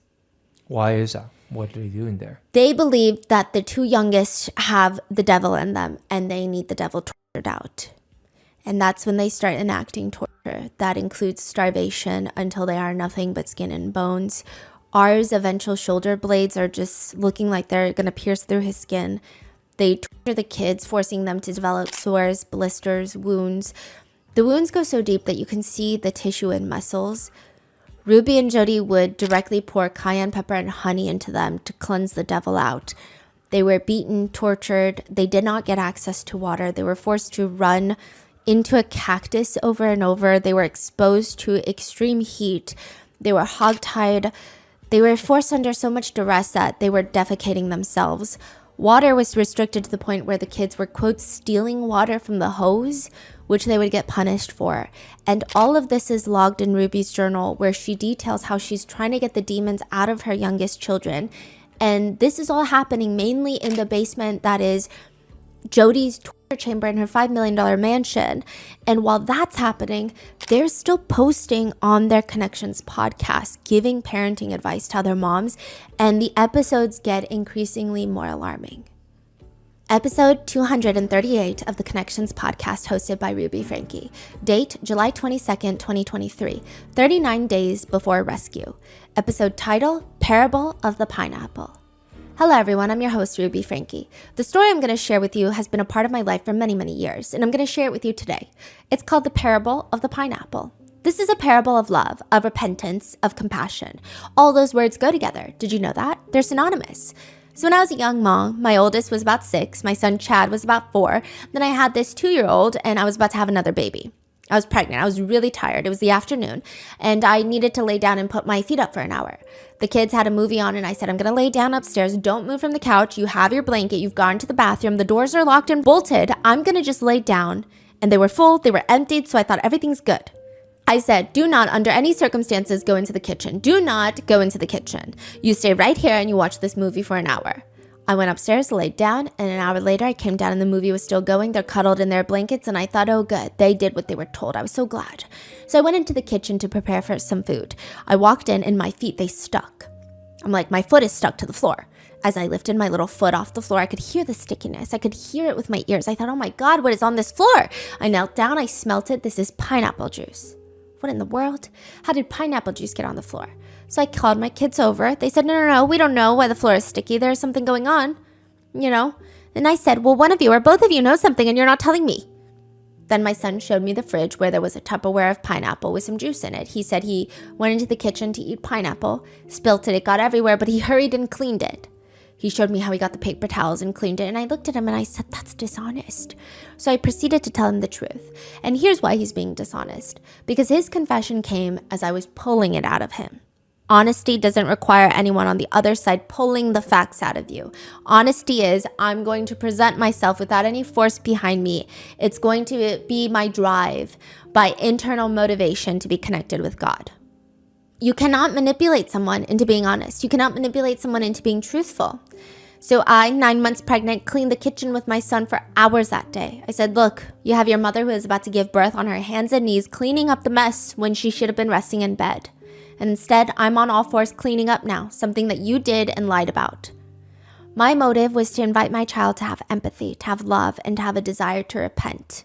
Why is that? What are they doing there? They believe that the 2 youngest have the devil in them and they need the devil tortured out. And that's when they start enacting torture. That includes starvation until they are nothing but skin and bones. R's eventual shoulder blades are just looking like they're going to pierce through his skin. They torture the kids, forcing them to develop sores, blisters, wounds. The wounds go so deep that you can see the tissue and muscles. Ruby and Jody would directly pour cayenne pepper and honey into them to cleanse the devil out. They were beaten, tortured. They did not get access to water. They were forced to run into a cactus over and over. They were exposed to extreme heat. They were hogtied. They were forced under so much duress that they were defecating themselves. Water was restricted to the point where the kids were, quote, stealing water from the hose, which they would get punished for. And all of this is logged in Ruby's journal, where she details how she's trying to get the demons out of her youngest children. And this is all happening mainly in the basement that is Jody's torture chamber in her $5 million mansion. And while that's happening, they're still posting on their Connections podcast, giving parenting advice to other moms, and the episodes get increasingly more alarming. Episode 238 of the Connections podcast, hosted by Ruby Franke. Date, July 22nd, 2023, 39 days before rescue. Episode title, Parable of the Pineapple. Hello everyone, I'm your host, Ruby Franke. The story I'm going to share with you has been a part of my life for many, many years, and I'm going to share it with you today. It's called the Parable of the Pineapple. This is a parable of love, of repentance, of compassion. All those words go together. Did you know that? They're synonymous. So when I was a young mom, my oldest was about 6, my son Chad was about 4, then I had this 2-year-old and I was about to have another baby. I was pregnant. I was really tired. It was the afternoon and I needed to lay down and put my feet up for an hour. The kids had a movie on and I said, I'm going to lay down upstairs. Don't move from the couch. You have your blanket. You've gone to the bathroom. The doors are locked and bolted. I'm going to just lay down. And they were full. They were emptied. So I thought everything's good. I said, do not under any circumstances go into the kitchen. Do not go into the kitchen. You stay right here and you watch this movie for an hour. I went upstairs, laid down, and an hour later I came down and the movie was still going. They're cuddled in their blankets and I thought, oh good, they did what they were told. I was so glad. So I went into the kitchen to prepare for some food. I walked in and my feet, they stuck. I'm like, my foot is stuck to the floor. As I lifted my little foot off the floor, I could hear the stickiness. I could hear it with my ears. I thought, oh my God, what is on this floor? I knelt down, I smelt it. This is pineapple juice. What in the world? How did pineapple juice get on the floor? So I called my kids over. They said, no, we don't know why the floor is sticky. There's something going on, And I said, well, one of you or both of you know something and you're not telling me. Then my son showed me the fridge where there was a Tupperware of pineapple with some juice in it. He said he went into the kitchen to eat pineapple, spilt it, it got everywhere, but he hurried and cleaned it. He showed me how he got the paper towels and cleaned it, and I looked at him and I said, that's dishonest. So I proceeded to tell him the truth. And here's why he's being dishonest. Because his confession came as I was pulling it out of him. Honesty doesn't require anyone on the other side pulling the facts out of you. Honesty is, I'm going to present myself without any force behind me. It's going to be my drive by internal motivation to be connected with God. You cannot manipulate someone into being honest. You cannot manipulate someone into being truthful. So I, 9 months pregnant, cleaned the kitchen with my son for hours that day. I said, look, you have your mother who is about to give birth on her hands and knees cleaning up the mess when she should have been resting in bed. And instead, I'm on all fours cleaning up now, something that you did and lied about. My motive was to invite my child to have empathy, to have love, and to have a desire to repent.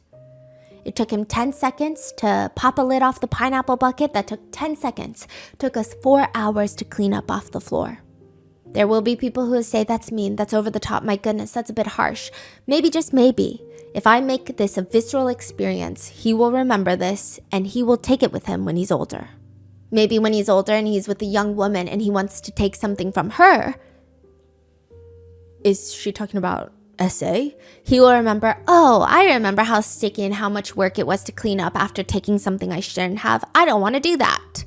It took him 10 seconds to pop a lid off the pineapple bucket. That took 10 seconds. It took us 4 hours to clean up off the floor. There will be people who will say, that's mean, that's over the top, my goodness, that's a bit harsh. Maybe, just maybe, if I make this a visceral experience, he will remember this and he will take it with him when he's older. Maybe when he's older and he's with a young woman and he wants to take something from her. Is she talking about SA? He will remember, oh, I remember how sticky and how much work it was to clean up after taking something I shouldn't have. I don't want to do that.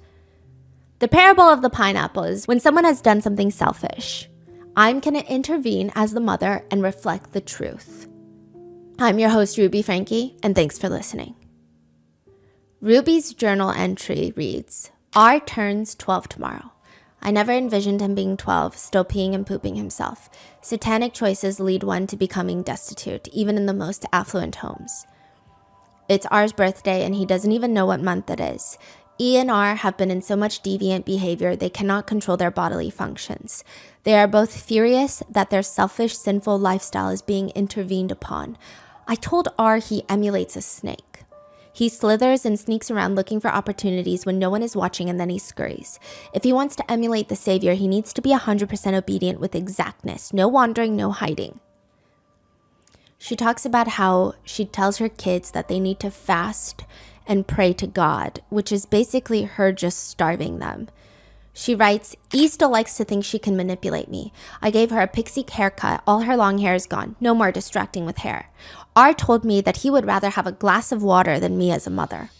The parable of the pineapple is when someone has done something selfish, I'm going to intervene as the mother and reflect the truth. I'm your host, Ruby Franke, and thanks for listening. Ruby's journal entry reads, R turns 12 tomorrow. I never envisioned him being 12, still peeing and pooping himself. Satanic choices lead one to becoming destitute, even in the most affluent homes. It's R's birthday, and he doesn't even know what month it is. E and R have been in so much deviant behavior they cannot control their bodily functions. They are both furious that their selfish, sinful lifestyle is being intervened upon. I told R he emulates a snake. He slithers and sneaks around looking for opportunities when no one is watching, and then he scurries. If he wants to emulate the savior, he needs to be 100% obedient with exactness. No wandering, no hiding. She talks about how she tells her kids that they need to fast and pray to God, which is basically her just starving them. She writes, E still likes to think she can manipulate me. I gave her a pixie haircut. All her long hair is gone. No more distracting with hair. R told me that he would rather have a glass of water than me as a mother.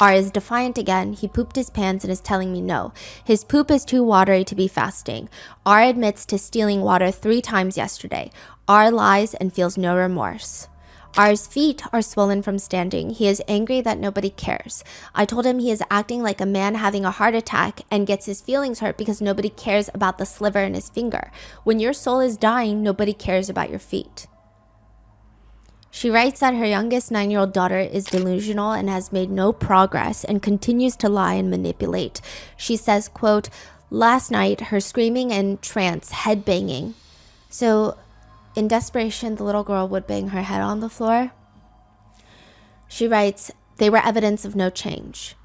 R is defiant again. He pooped his pants and is telling me no. His poop is too watery to be fasting. R admits to stealing water 3 times yesterday. R lies and feels no remorse. R's feet are swollen from standing. He is angry that nobody cares. I told him he is acting like a man having a heart attack and gets his feelings hurt because nobody cares about the sliver in his finger. When your soul is dying, nobody cares about your feet. She writes that her youngest 9-year-old daughter is delusional and has made no progress and continues to lie and manipulate. She says, quote, last night, her screaming and trance, head banging. So, in desperation, the little girl would bang her head on the floor. She writes, they were evidence of no change.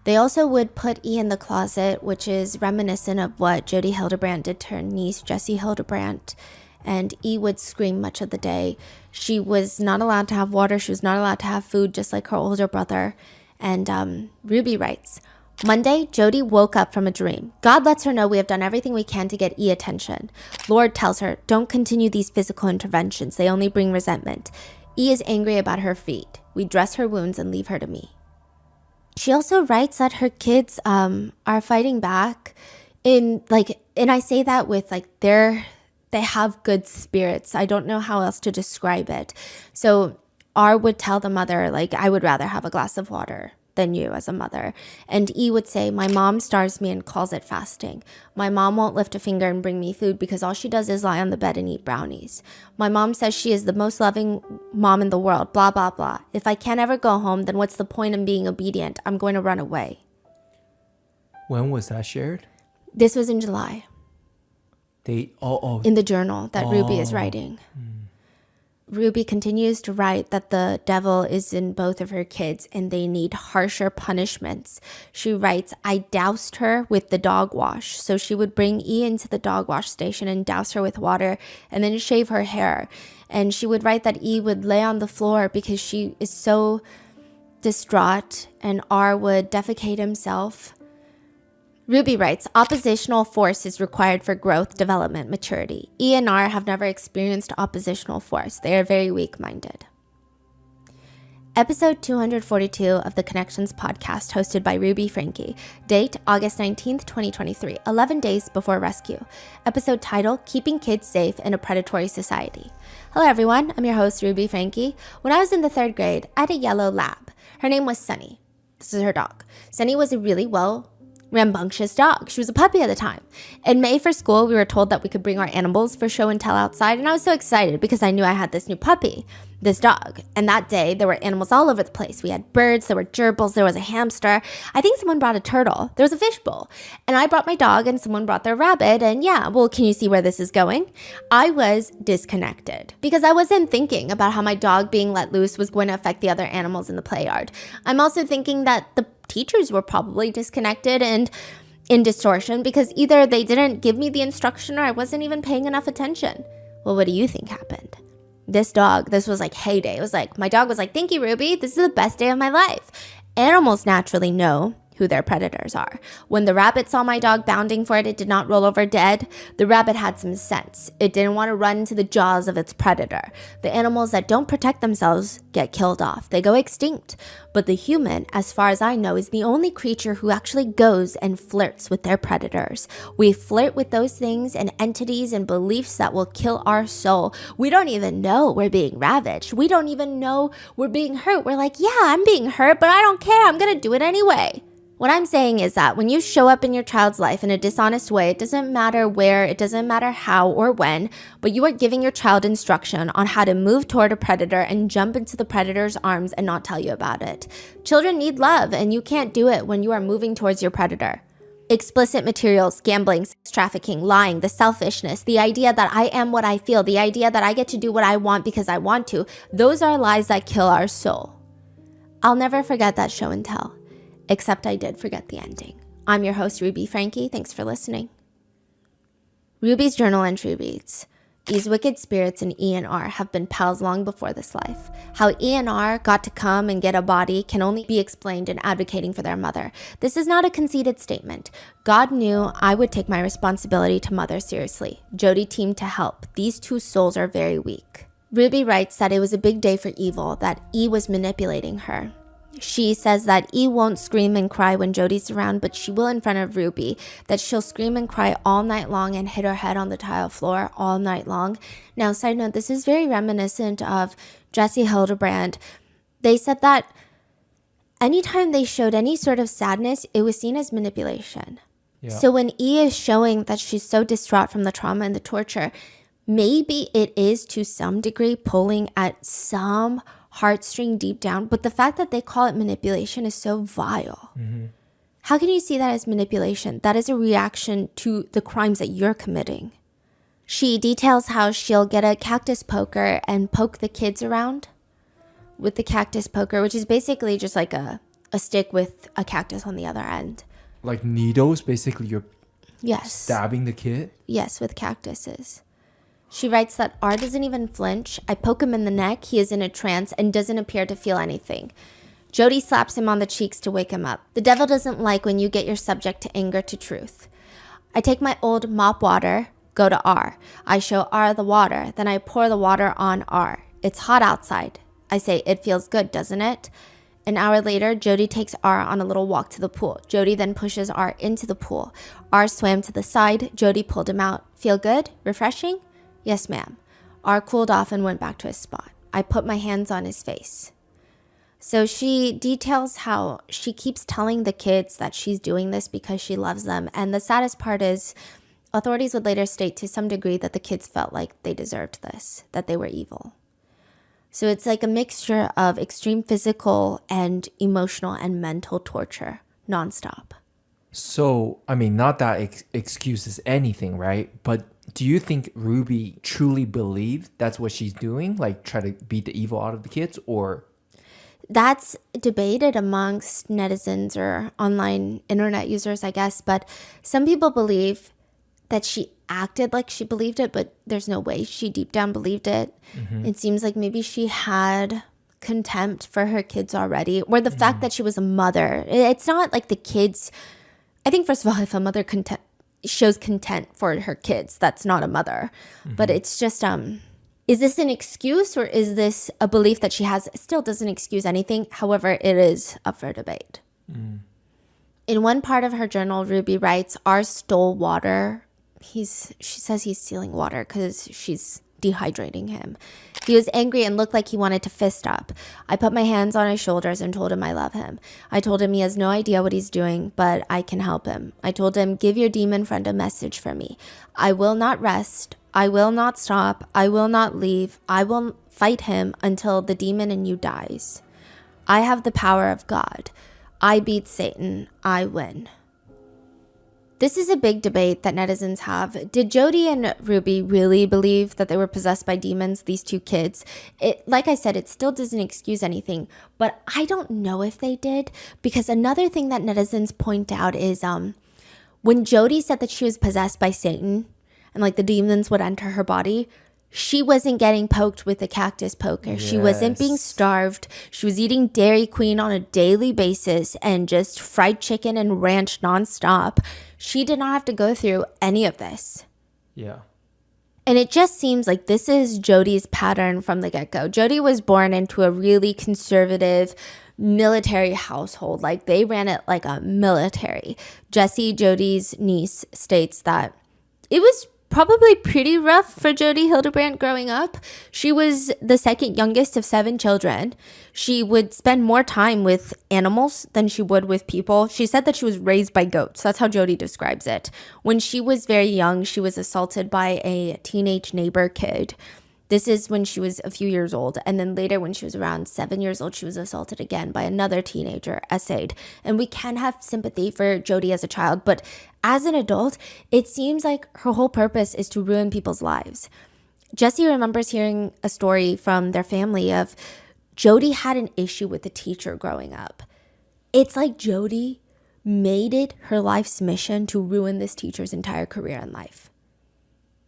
They also would put E in the closet, which is reminiscent of what Jodi Hildebrandt did to her niece, Jessie Hildebrandt. And E would scream much of the day. She was not allowed to have water. She was not allowed to have food, just like her older brother. And Ruby writes, Monday, Jodi woke up from a dream. God lets her know we have done everything we can to get E attention. Lord tells her, don't continue these physical interventions. They only bring resentment. E is angry about her feet. We dress her wounds and leave her to me. She also writes that her kids are fighting back and I say that with they have good spirits. I don't know how else to describe it. So R would tell the mother, I would rather have a glass of water than you as a mother. And E would say, my mom starves me and calls it fasting. My mom won't lift a finger and bring me food because all she does is lie on the bed and eat brownies. My mom says she is the most loving mom in the world, blah, blah, blah. If I can't ever go home, then what's the point in being obedient? I'm going to run away. When was that shared? This was in July. In the journal that Ruby is writing. Ruby continues to write that the devil is in both of her kids and they need harsher punishments. She writes, I doused her with the dog wash. So she would bring E into the dog wash station and douse her with water and then shave her hair. And she would write that E would lay on the floor because she is so distraught, and R would defecate himself. Ruby writes, oppositional force is required for growth, development, maturity. E and R have never experienced oppositional force. They are very weak-minded. Episode 242 of the Connections podcast, hosted by Ruby Franke. Date, August 19th, 2023, 11 days before rescue. Episode title, Keeping Kids Safe in a Predatory Society. Hello everyone, I'm your host, Ruby Franke. When I was in the 3rd grade, I had a yellow lab. Her name was Sunny. This is her dog. Sunny was a really rambunctious dog. She was a puppy at the time. In May for school, we were told that we could bring our animals for show and tell outside, and I was so excited because I knew I had this new puppy, this dog. And that day, there were animals all over the place. We had birds, there were gerbils, there was a hamster. I think someone brought a turtle. There was a fishbowl. And I brought my dog and someone brought their rabbit. And yeah, well, can you see where this is going? I was disconnected because I wasn't thinking about how my dog being let loose was going to affect the other animals in the play yard. I'm also thinking that the teachers were probably disconnected and in distortion because either they didn't give me the instruction or I wasn't even paying enough attention. Well, what do you think happened? This was like heyday. It was like, my dog was like, thank you, Ruby. This is the best day of my life. Animals naturally know who their predators are. When the rabbit saw my dog bounding for it, it did not roll over dead. The rabbit had some sense. It didn't want to run into the jaws of its predator. The animals that don't protect themselves get killed off. They go extinct. But the human, as far as I know, is the only creature who actually goes and flirts with their predators. We flirt with those things and entities and beliefs that will kill our soul. We don't even know we're being ravaged. We don't even know we're being hurt. We're like, yeah, I'm being hurt, but I don't care. I'm going to do it anyway. What I'm saying is that when you show up in your child's life in a dishonest way, it doesn't matter where, it doesn't matter how or when, but you are giving your child instruction on how to move toward a predator and jump into the predator's arms and not tell you about it. Children need love, and you can't do it when you are moving towards your predator. Explicit materials, gambling, sex trafficking, lying, the selfishness, the idea that I am what I feel, the idea that I get to do what I want because I want to, those are lies that kill our soul. I'll never forget that show and tell, except I did forget the ending. I'm your host, Ruby Franke. Thanks for listening. Ruby's journal entry reads, these wicked spirits in E and R have been pals long before this life. How E and R got to come and get a body can only be explained in advocating for their mother. This is not a conceited statement. God knew I would take my responsibility to mother seriously. Jody teamed to help. These two souls are very weak. Ruby writes that it was a big day for evil, that E was manipulating her. She says that E won't scream and cry when Jody's around, but she will in front of Ruby, that she'll scream and cry all night long and hit her head on the tile floor all night long. Now, side note, this is very reminiscent of Jesse Hildebrand. They said that anytime they showed any sort of sadness, it was seen as manipulation. Yeah. So when E is showing that she's so distraught from the trauma and the torture, maybe it is to some degree pulling at some heartstring deep down, but the fact that they call it manipulation is so vile. Mm-hmm. How can you see that as manipulation? That is a reaction to the crimes that you're committing. She details how she'll get a cactus poker and poke the kids around with the cactus poker, which is basically just like a stick with a cactus on the other end. Like needles, basically you're yes. stabbing the kid? Yes, with cactuses. She writes that R doesn't even flinch. I poke him in the neck. He is in a trance and doesn't appear to feel anything. Jody slaps him on the cheeks to wake him up. The devil doesn't like when you get your subject to anger to truth. I take my old mop water, go to R. I show R the water. Then I pour the water on R. It's hot outside. I say, it feels good, doesn't it? An hour later, Jody takes R on a little walk to the pool. Jody then pushes R into the pool. R swam to the side. Jody pulled him out. Feel good? Refreshing? Yes, ma'am. R cooled off and went back to his spot. I put my hands on his face. So she details how she keeps telling the kids that she's doing this because she loves them. And the saddest part is authorities would later state to some degree that the kids felt like they deserved this, that they were evil. So it's like a mixture of extreme physical and emotional and mental torture nonstop. So, I mean, not that excuses anything, right? But do you think Ruby truly believed that's what she's doing? Like try to beat the evil out of the kids, or? That's debated amongst netizens or online internet users, I guess. But some people believe that she acted like she believed it, but there's no way she deep down believed it. Mm-hmm. It seems like maybe she had contempt for her kids already, or the fact that she was a mother. It's not like the kids. I think, first of all, if a mother shows content for her kids, that's not a mother. Mm-hmm. But it's just, is this an excuse or is this a belief that she has? It still doesn't excuse anything. However, it is up for debate. Mm. In one part of her journal, Ruby writes, R stole water. She says he's stealing water because she's dehydrating him. He was angry and looked like he wanted to fist up. I put my hands on his shoulders and told him I love him. I told him he has no idea what he's doing, but I can help him. I told him, give your demon friend a message for me. I will not rest. I will not stop. I will not leave. I will fight him until the demon in you dies. I have the power of God. I beat Satan. I win. This is a big debate that netizens have. Did Jody and Ruby really believe that they were possessed by demons, these two kids? Like I said, it still doesn't excuse anything, but I don't know if they did, because another thing that netizens point out is when Jody said that she was possessed by Satan and like the demons would enter her body, she wasn't getting poked with a cactus poker. Yes. She wasn't being starved. She was eating Dairy Queen on a daily basis and just fried chicken and ranch nonstop. She did not have to go through any of this. Yeah. And it just seems like this is Jody's pattern from the get-go. Jody was born into a really conservative military household. Like they ran it like a military. Jessie, Jody's niece, states that it was probably pretty rough for Jody Hildebrand growing up. She was the second youngest of 7 children. She would spend more time with animals than she would with people. She said that she was raised by goats. That's how Jody describes it. When she was very young, she was assaulted by a teenage neighbor kid. This is when she was a few years old. And then later when she was around 7 years old, she was assaulted again by another teenager, essayed. And we can have sympathy for Jody as a child, but as an adult, it seems like her whole purpose is to ruin people's lives. Jessie remembers hearing a story from their family of Jody had an issue with the teacher growing up. It's like Jody made it her life's mission to ruin this teacher's entire career in life.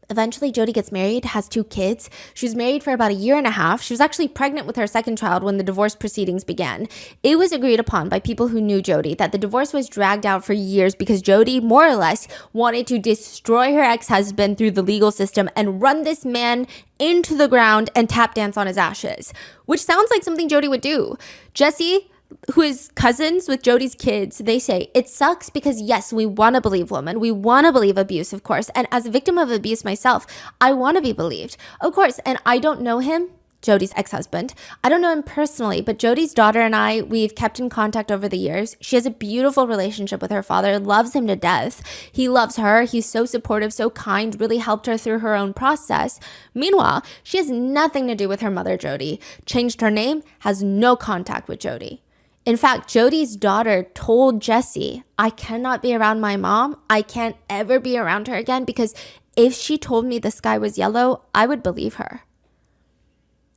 Eventually, Jody gets married, has 2 kids. She was married for about a year and a half. She was actually pregnant with her second child when the divorce proceedings began. It was agreed upon by people who knew Jody that the divorce was dragged out for years because Jody, more or less, wanted to destroy her ex-husband through the legal system and run this man into the ground and tap dance on his ashes, which sounds like something Jody would do. Jesse, who is cousins with Jody's kids, they say, it sucks because yes, we want to believe women. We want to believe abuse, of course. And as a victim of abuse myself, I want to be believed, of course. And I don't know him, Jody's ex-husband. I don't know him personally, but Jody's daughter and I, we've kept in contact over the years. She has a beautiful relationship with her father, loves him to death. He loves her. He's so supportive, so kind, really helped her through her own process. Meanwhile, she has nothing to do with her mother, Jody. Changed her name, has no contact with Jody. In fact, Jody's daughter told Jesse, I cannot be around my mom. I can't ever be around her again because if she told me the sky was yellow, I would believe her.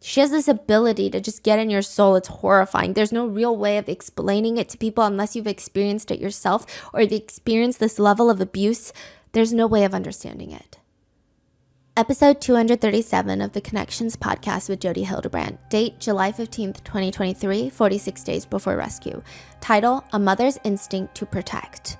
She has this ability to just get in your soul. It's horrifying. There's no real way of explaining it to people unless you've experienced it yourself or you've experienced this level of abuse. There's no way of understanding it. Episode 237 of the Connections podcast with Jody Hildebrandt. Date July 15th, 2023, 46 days before rescue. Title, A Mother's Instinct to Protect.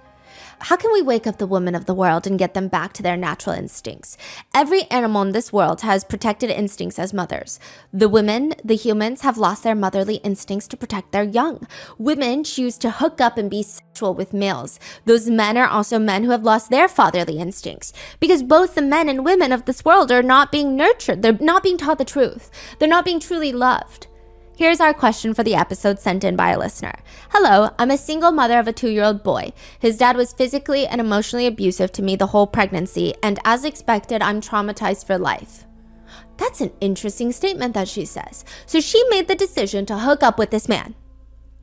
How can we wake up the women of the world and get them back to their natural instincts? Every animal in this world has protected instincts as mothers. The women, the humans, have lost their motherly instincts to protect their young. Women choose to hook up and be sexual with males. Those men are also men who have lost their fatherly instincts because both the men and women of this world are not being nurtured. They're not being taught the truth. They're not being truly loved. Here's our question for the episode sent in by a listener. Hello, I'm a single mother of a 2-year-old boy. His dad was physically and emotionally abusive to me the whole pregnancy, and as expected, I'm traumatized for life. That's an interesting statement that she says. So she made the decision to hook up with this man.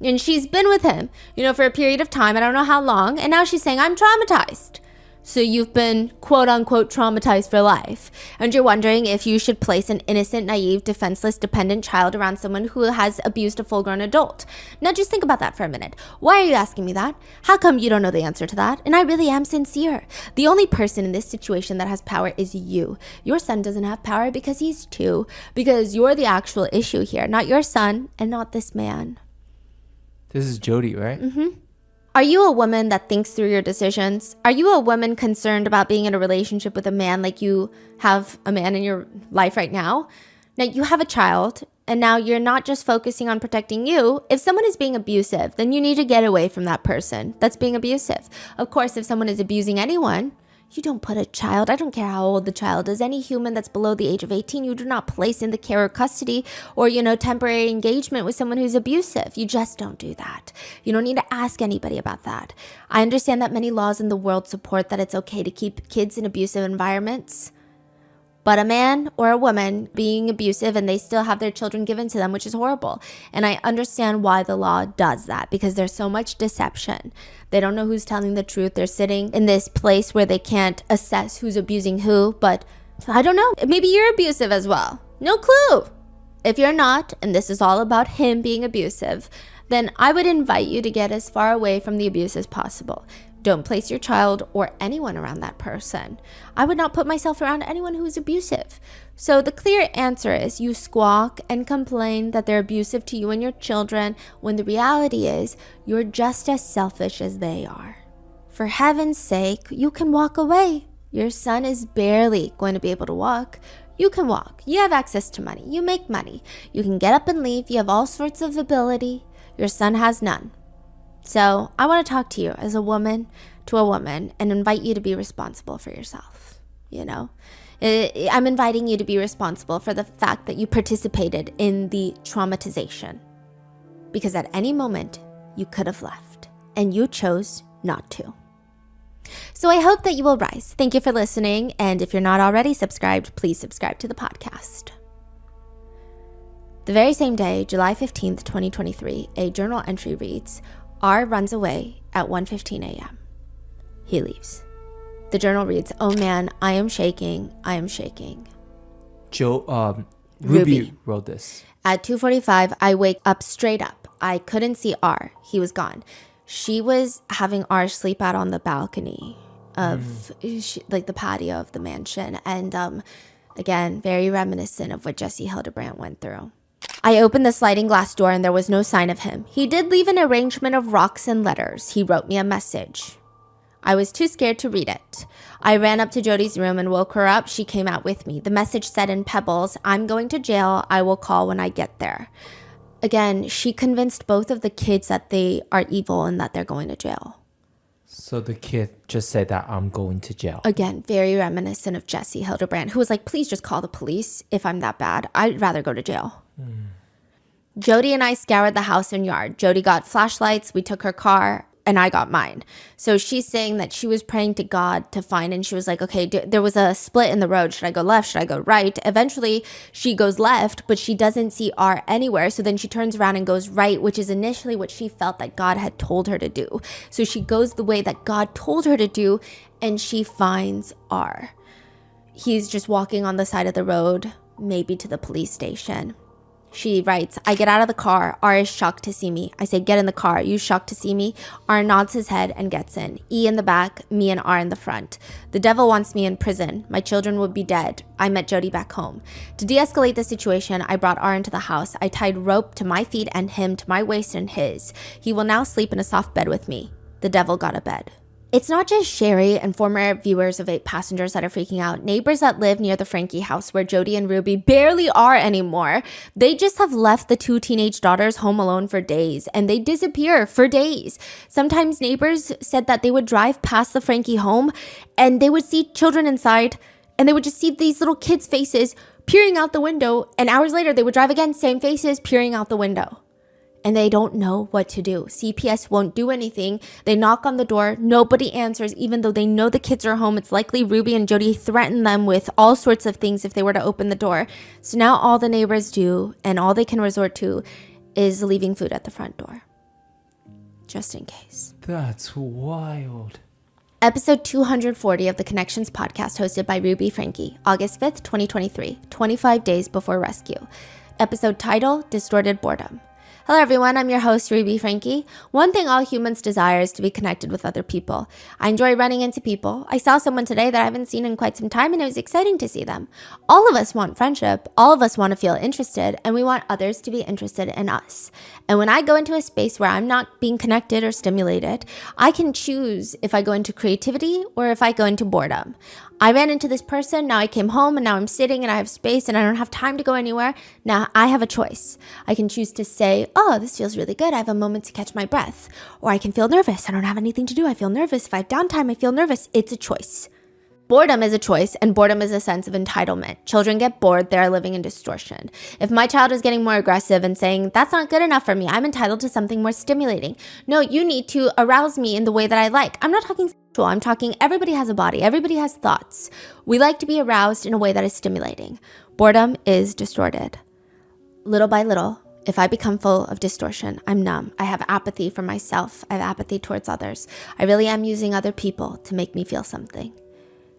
And she's been with him, for a period of time, I don't know how long, and now she's saying, I'm traumatized. So you've been quote unquote traumatized for life. And you're wondering if you should place an innocent, naive, defenseless, dependent child around someone who has abused a full-grown adult. Now just think about that for a minute. Why are you asking me that? How come you don't know the answer to that? And I really am sincere. The only person in this situation that has power is you. Your son doesn't have power because he's 2. Because you're the actual issue here, not your son and not this man. This is Jody, right? Mm-hmm. Are you a woman that thinks through your decisions? Are you a woman concerned about being in a relationship with a man like you have a man in your life right now? Now you have a child and now you're not just focusing on protecting you. If someone is being abusive, then you need to get away from that person that's being abusive. Of course, if someone is abusing anyone, you don't put a child, I don't care how old the child is, any human that's below the age of 18, you do not place in the care or custody or, temporary engagement with someone who's abusive. You just don't do that. You don't need to ask anybody about that. I understand that many laws in the world support that it's okay to keep kids in abusive environments. But a man or a woman being abusive and they still have their children given to them, which is horrible. And I understand why the law does that because there's so much deception. They don't know who's telling the truth. They're sitting in this place where they can't assess who's abusing who. But I don't know. Maybe you're abusive as well. No clue. If you're not, and this is all about him being abusive, then I would invite you to get as far away from the abuse as possible. Don't place your child or anyone around that person. I would not put myself around anyone who is abusive. So the clear answer is you squawk and complain that they're abusive to you and your children when the reality is you're just as selfish as they are. For heaven's sake, you can walk away. Your son is barely going to be able to walk. You can walk. You have access to money. You make money. You can get up and leave. You have all sorts of ability. Your son has none. So I want to talk to you as a woman to a woman and invite you to be responsible for yourself. I'm inviting you to be responsible for the fact that you participated in the traumatization. Because at any moment you could have left and you chose not to. So I hope that you will rise. Thank you for listening. And if you're not already subscribed, please subscribe to the podcast. The very same day, July 15th, 2023, a journal entry reads, R runs away at 1:15 a.m. He leaves. The journal reads, oh man, I am shaking. I am shaking. Ruby wrote this. At 2:45, I wake up straight up. I couldn't see R. He was gone. She was having R sleep out on the balcony of like the patio of the mansion. And again, very reminiscent of what Jesse Hildebrandt went through. I opened the sliding glass door and there was no sign of him. He did leave an arrangement of rocks and letters. He wrote me a message. I was too scared to read it. I ran up to Jody's room and woke her up. She came out with me. The message said in pebbles, "I'm going to jail. I will call when I get there." Again, she convinced both of the kids that they are evil and that they're going to jail. So the kid just said that I'm going to jail. Again, very reminiscent of Jesse Hildebrandt, who was like, please just call the police if I'm that bad. I'd rather go to jail. Jody and I scoured the house and yard. Jody got flashlights. We took her car. And I got mine. So she's saying that she was praying to God to find, and she was like, okay, there was a split in the road. Should I go left? Should I go right? Eventually she goes left, but she doesn't see R anywhere. So then she turns around and goes right, which is initially what she felt that God had told her to do. So she goes the way that God told her to do, and she finds R. He's just walking on the side of the road, maybe to the police station. She writes, I get out of the car. R is shocked to see me. I say, get in the car. Are you shocked to see me? R nods his head and gets in. E in the back, me and R in the front. The devil wants me in prison. My children would be dead. I met Jody back home. To de-escalate the situation, I brought R into the house. I tied rope to my feet and him to my waist and his. He will now sleep in a soft bed with me. The devil got a bed. It's not just Sherry and former viewers of 8 Passengers that are freaking out. Neighbors that live near the Franke house where Jody and Ruby barely are anymore, they just have left the 2 teenage daughters home alone for days, and they disappear for days. Sometimes neighbors said that they would drive past the Franke home and they would see children inside, and they would just see these little kids' faces peering out the window, and hours later they would drive again, same faces peering out the window. And they don't know what to do. CPS won't do anything. They knock on the door. Nobody answers, even though they know the kids are home. It's likely Ruby and Jody threaten them with all sorts of things if they were to open the door. So now all the neighbors do, and all they can resort to, is leaving food at the front door. Just in case. That's wild. Episode 240 of the Connections podcast, hosted by Ruby Franke, August 5th, 2023, 25 days before rescue. Episode title, Distorted Boredom. Hello everyone, I'm your host, Ruby Franke. One thing all humans desire is to be connected with other people. I enjoy running into people. I saw someone today that I haven't seen in quite some time, and it was exciting to see them. All of us want friendship. All of us want to feel interested, and we want others to be interested in us. And when I go into a space where I'm not being connected or stimulated, I can choose if I go into creativity or if I go into boredom. I ran into this person, now I came home, and now I'm sitting and I have space and I don't have time to go anywhere. Now I have a choice. I can choose to say, oh, this feels really good. I have a moment to catch my breath. Or I can feel nervous. I don't have anything to do. I feel nervous. If I have downtime, I feel nervous. It's a choice. Boredom is a choice, and boredom is a sense of entitlement. Children get bored, they are living in distortion. If my child is getting more aggressive and saying, that's not good enough for me, I'm entitled to something more stimulating. No, you need to arouse me in the way that I like. I'm not talking sexual, I'm talking everybody has a body, everybody has thoughts. We like to be aroused in a way that is stimulating. Boredom is distorted. Little by little, if I become full of distortion, I'm numb. I have apathy for myself. I have apathy towards others. I really am using other people to make me feel something.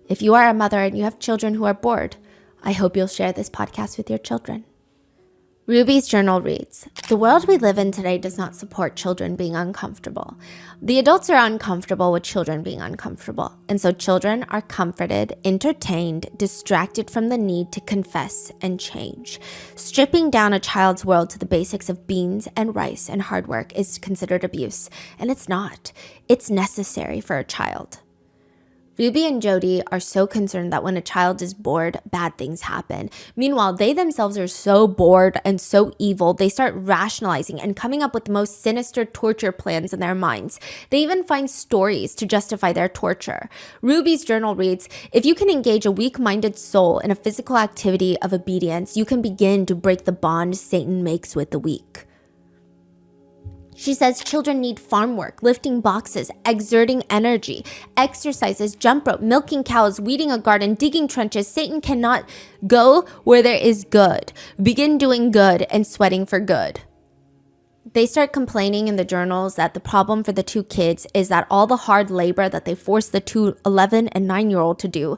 If you are a mother and you have children who are bored, I hope you'll share this podcast with your children. Ruby's journal reads, the world we live in today does not support children being uncomfortable. The adults are uncomfortable with children being uncomfortable, and so children are comforted, entertained, distracted from the need to confess and change. Stripping down a child's world to the basics of beans and rice and hard work is considered abuse, and it's not. It's necessary for a child. Ruby and Jody are so concerned that when a child is bored, bad things happen. Meanwhile, they themselves are so bored and so evil, they start rationalizing and coming up with the most sinister torture plans in their minds. They even find stories to justify their torture. Ruby's journal reads, if you can engage a weak-minded soul in a physical activity of obedience, you can begin to break the bond Satan makes with the weak. She says children need farm work, lifting boxes, exerting energy, exercises, jump rope, milking cows, weeding a garden, digging trenches. Satan cannot go where there is good. Begin doing good and sweating for good. They start complaining in the journals that the problem for the 2 kids is that all the hard labor that they force the 2 11 and 9-year-old to do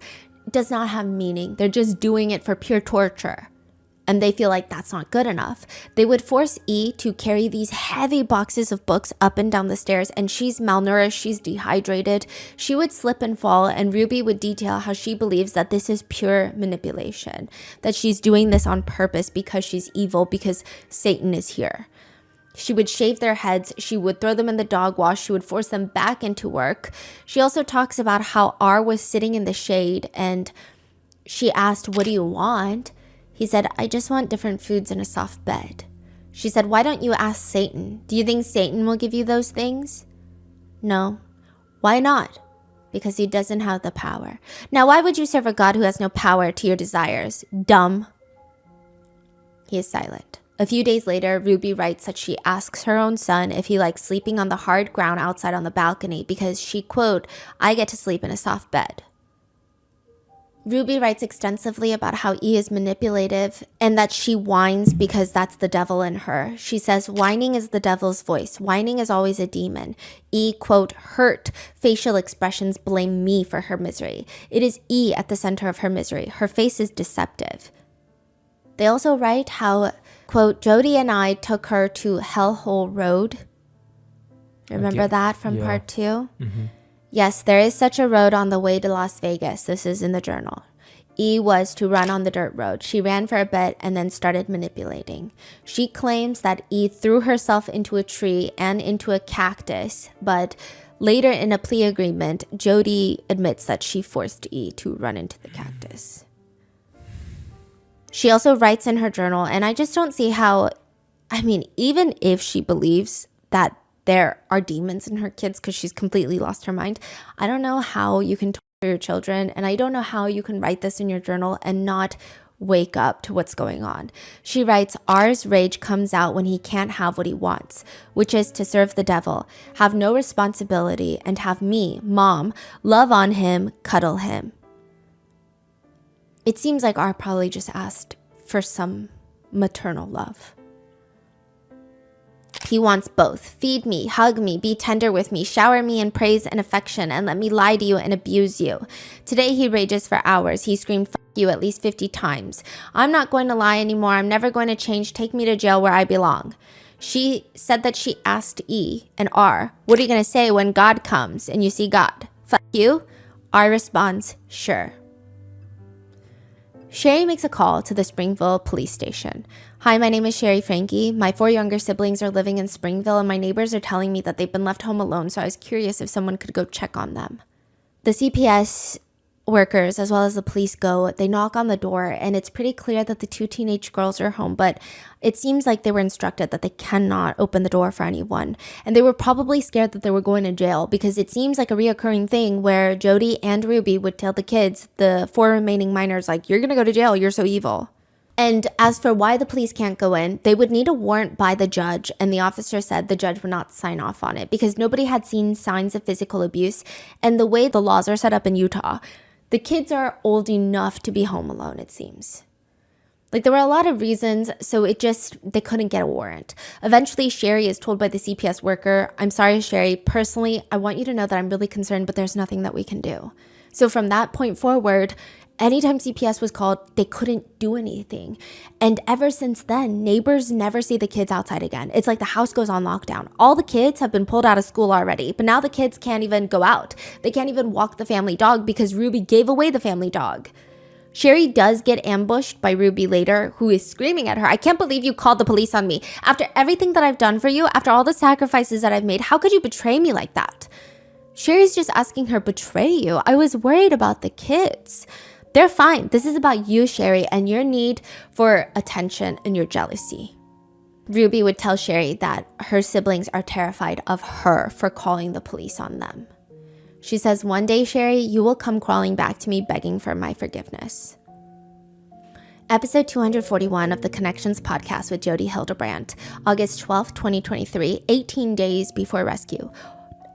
does not have meaning. They're just doing it for pure torture. and they feel like that's not good enough. They would force E to carry these heavy boxes of books up and down the stairs, and she's malnourished, she's dehydrated. She would slip and fall, and Ruby would detail how she believes that this is pure manipulation, that she's doing this on purpose because she's evil, because Satan is here. She would shave their heads, she would throw them in the dog wash, she would force them back into work. She also talks about how R was sitting in the shade, and she asked, "What do you want?" He said, "I just want different foods and a soft bed." She said, "Why don't you ask Satan? Do you think Satan will give you those things?" No. Why not? Because he doesn't have the power. Now, why would you serve a God who has no power to your desires? Dumb. He is silent. A few days later, Ruby writes that she asks her own son if he likes sleeping on the hard ground outside on the balcony because she, quote, "I get to sleep in a soft bed." Ruby writes extensively about how E is manipulative and that she whines because that's the devil in her. She says, "Whining is the devil's voice. Whining is always a demon." E, quote, "hurt facial expressions blame me for her misery. It is E at the center of her misery. Her face is deceptive." They also write how, quote, "Jody and I took her to Hellhole Road." Remember that from part 2? Mm-hmm. Yes, there is such a road on the way to Las Vegas. This is in the journal. E was to run on the dirt road. She ran for a bit and then started manipulating. She claims that E threw herself into a tree and into a cactus, but later in a plea agreement, Jody admits that she forced E to run into the cactus. She also writes in her journal, and I just don't see how, even if she believes that there are demons in her kids because she's completely lost her mind, I don't know how you can torture your children, and I don't know how you can write this in your journal and not wake up to what's going on. She writes, "R's rage comes out when he can't have what he wants, which is to serve the devil, have no responsibility, and have me, Mom, love on him, cuddle him." It seems like R probably just asked for some maternal love. He wants both. Feed me, hug me, be tender with me, shower me in praise and affection, and let me lie to you and abuse you. Today he rages for hours. He screamed, "Fuck you," at least 50 times. "I'm not going to lie anymore. I'm never going to change. Take me to jail where I belong." She said that she asked E and R, "What are you going to say when God comes and you see God? Fuck you?" R responds, "Sure." Sherry makes a call to the Springville police station. "Hi, my name is Sherry Franke. My 4 younger siblings are living in Springville, and my neighbors are telling me that they've been left home alone, so I was curious if someone could go check on them." The CPS workers, as well as the police, they knock on the door, and it's pretty clear that the 2 teenage girls are home, but it seems like they were instructed that they cannot open the door for anyone. And they were probably scared that they were going to jail, because it seems like a reoccurring thing where Jody and Ruby would tell the kids, the 4 remaining minors, like, "You're going to go to jail, you're so evil." And as for why the police can't go in, they would need a warrant by the judge, and the officer said the judge would not sign off on it because nobody had seen signs of physical abuse. And the way the laws are set up in Utah, the kids are old enough to be home alone, it seems. Like, there were a lot of reasons, so they couldn't get a warrant. Eventually, Sherry is told by the CPS worker, "I'm sorry, Sherry, personally, I want you to know that I'm really concerned, but there's nothing that we can do." So from that point forward, anytime CPS was called, they couldn't do anything. And ever since then, neighbors never see the kids outside again. It's like the house goes on lockdown. All the kids have been pulled out of school already, but now the kids can't even go out. They can't even walk the family dog because Ruby gave away the family dog. Sherry does get ambushed by Ruby later, who is screaming at her, "I can't believe you called the police on me. After everything that I've done for you, after all the sacrifices that I've made, how could you betray me like that?" Sherry's just asking her, "Betray you? I was worried about the kids." They're fine. This is about you, Sherry, and your need for attention and your jealousy. Ruby would tell Sherry that her siblings are terrified of her for calling the police on them. She says, "One day, Sherry, you will come crawling back to me begging for my forgiveness." Episode 241 of the Connections podcast with Jody Hildebrandt, August 12th, 2023, 18 days before rescue.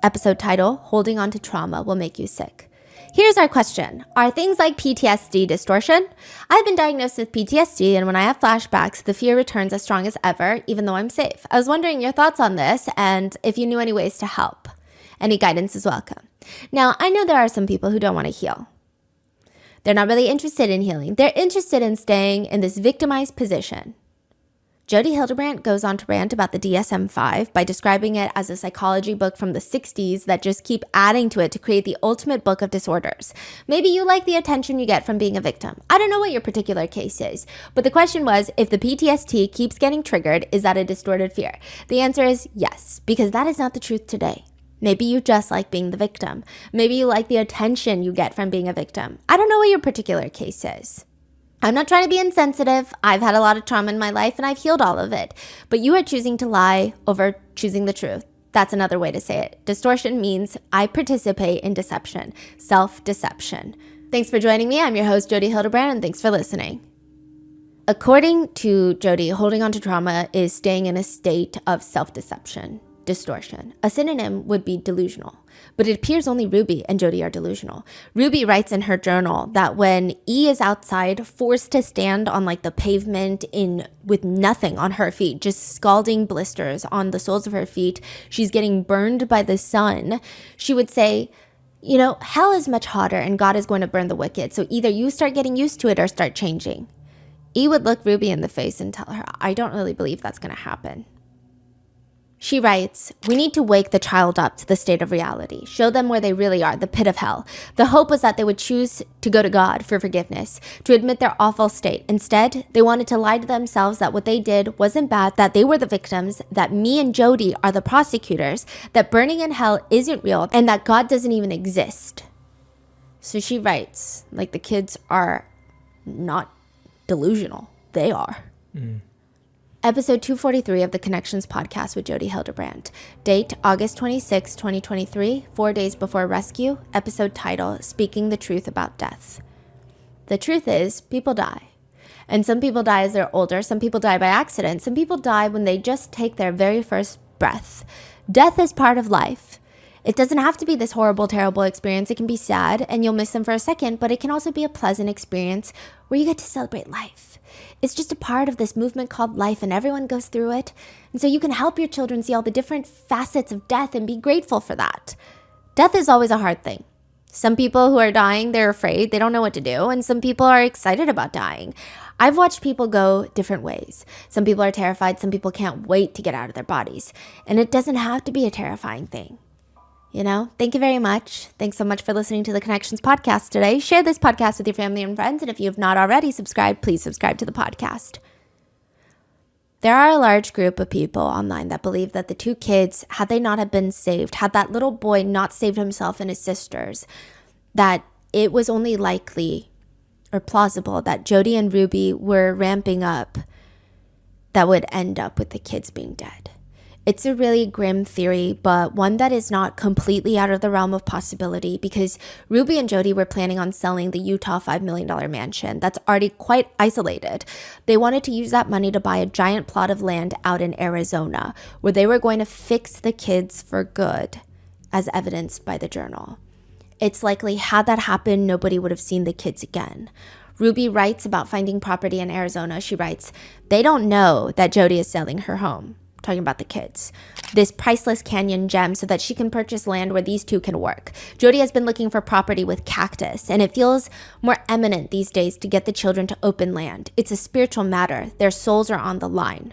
Episode title, "Holding On to Trauma Will Make You Sick." Here's our question. Are things like PTSD distortion? I've been diagnosed with PTSD, and when I have flashbacks, the fear returns as strong as ever, even though I'm safe. I was wondering your thoughts on this, and if you knew any ways to help. Any guidance is welcome. Now, I know there are some people who don't want to heal. They're not really interested in healing. They're interested in staying in this victimized position. Jodi Hildebrandt goes on to rant about the DSM-5 by describing it as a psychology book from the 60s that just keep adding to it to create the ultimate book of disorders. Maybe you like the attention you get from being a victim. I don't know what your particular case is, but the question was, if the PTSD keeps getting triggered, is that a distorted fear? The answer is yes, because that is not the truth today. Maybe you just like being the victim. Maybe you like the attention you get from being a victim. I don't know what your particular case is. I'm not trying to be insensitive. I've had a lot of trauma in my life and I've healed all of it. But you are choosing to lie over choosing the truth. That's another way to say it. Distortion means I participate in deception, self-deception. Thanks for joining me. I'm your host, Jodi Hildebrandt, and thanks for listening. According to Jodi, holding on to trauma is staying in a state of self-deception, distortion. A synonym would be delusional. But it appears only Ruby and Jodi are delusional. Ruby writes in her journal that when E is outside, forced to stand on like the pavement with nothing on her feet, just scalding blisters on the soles of her feet, she's getting burned by the sun, she would say, you know, hell is much hotter and God is going to burn the wicked. So either you start getting used to it or start changing. E would look Ruby in the face and tell her, I don't really believe that's going to happen. She writes, we need to wake the child up to the state of reality, show them where they really are, the pit of hell. The hope was that they would choose to go to God for forgiveness, to admit their awful state. Instead, they wanted to lie to themselves that what they did wasn't bad, that they were the victims, that me and Jodi are the prosecutors, that burning in hell isn't real, and that God doesn't even exist. So she writes, like the kids are not delusional. They are. Episode 243 of the Connections podcast with Jodi Hildebrandt. Date August 26, 2023, 4 days before rescue. Episode title, Speaking the Truth About Death. The truth is, people die. And some people die as they're older. Some people die by accident. Some people die when they just take their very first breath. Death is part of life. It doesn't have to be this horrible, terrible experience. It can be sad and you'll miss them for a second, but it can also be a pleasant experience where you get to celebrate life. It's just a part of this movement called life and everyone goes through it. And so you can help your children see all the different facets of death and be grateful for that. Death is always a hard thing. Some people who are dying, they're afraid, they don't know what to do. And some people are excited about dying. I've watched people go different ways. Some people are terrified. Some people can't wait to get out of their bodies. And it doesn't have to be a terrifying thing. You know, thank you very much. Thanks so much for listening to the Connections podcast today. Share this podcast with your family and friends. And if you have not already subscribed, please subscribe to the podcast. There are a large group of people online that believe that the two kids, had they not have been saved, had that little boy not saved himself and his sisters, that it was only likely or plausible that Jodi and Ruby were ramping up that would end up with the kids being dead. It's a really grim theory, but one that is not completely out of the realm of possibility because Ruby and Jodi were planning on selling the Utah $5 million mansion that's already quite isolated. They wanted to use that money to buy a giant plot of land out in Arizona where they were going to fix the kids for good, as evidenced by the journal. It's likely had that happened, nobody would have seen the kids again. Ruby writes about finding property in Arizona. She writes, they don't know that Jodi is selling her home. Talking about the kids, this priceless canyon gem so that she can purchase land where these two can work. Jodi has been looking for property with cactus, and it feels more eminent these days to get the children to open land. It's a spiritual matter. Their souls are on the line.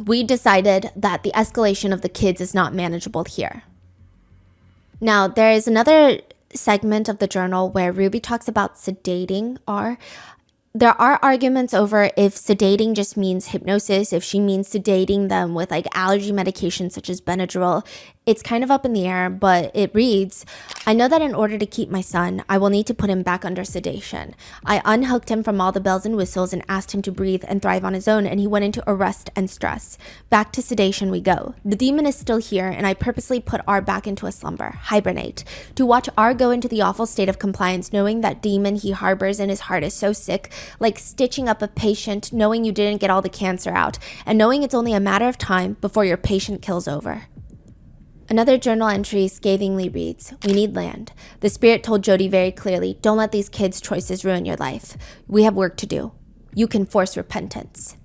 We decided that the escalation of the kids is not manageable here. Now, there is another segment of the journal where Ruby talks about sedating R. There are arguments over if sedating just means hypnosis, if she means sedating them with like allergy medications such as Benadryl. It's kind of up in the air, but it reads, I know that in order to keep my son, I will need to put him back under sedation. I unhooked him from all the bells and whistles and asked him to breathe and thrive on his own, and he went into arrest and stress. Back to sedation we go. The demon is still here, and I purposely put R back into a slumber, hibernate, to watch R go into the awful state of compliance, knowing that demon he harbors in his heart is so sick, like stitching up a patient, knowing you didn't get all the cancer out, and knowing it's only a matter of time before your patient kills over. Another journal entry scathingly reads, we need land. The spirit told Jodi very clearly, don't let these kids' choices ruin your life. We have work to do. You can force repentance.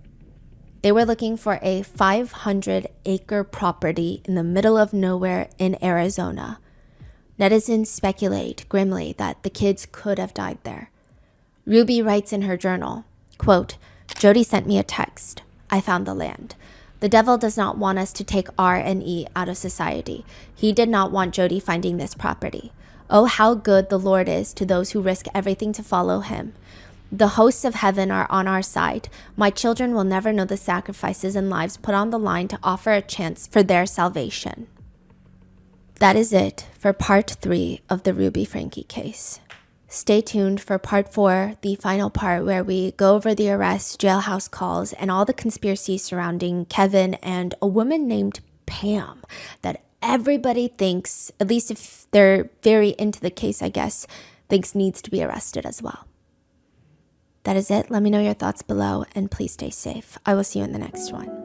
They were looking for a 500-acre property in the middle of nowhere in Arizona. Netizens speculate grimly that the kids could have died there. Ruby writes in her journal, quote, Jody sent me a text. I found the land. The devil does not want us to take R and E out of society. He did not want Jody finding this property. Oh, how good the Lord is to those who risk everything to follow him. The hosts of heaven are on our side. My children will never know the sacrifices and lives put on the line to offer a chance for their salvation. That is it for part 3 of the Ruby Franke case. Stay tuned for part 4, the final part where we go over the arrests, jailhouse calls, and all the conspiracies surrounding Kevin and a woman named Pam that everybody thinks, at least if they're very into the case, I guess, thinks needs to be arrested as well. That is it. Let me know your thoughts below and please stay safe. I will see you in the next one.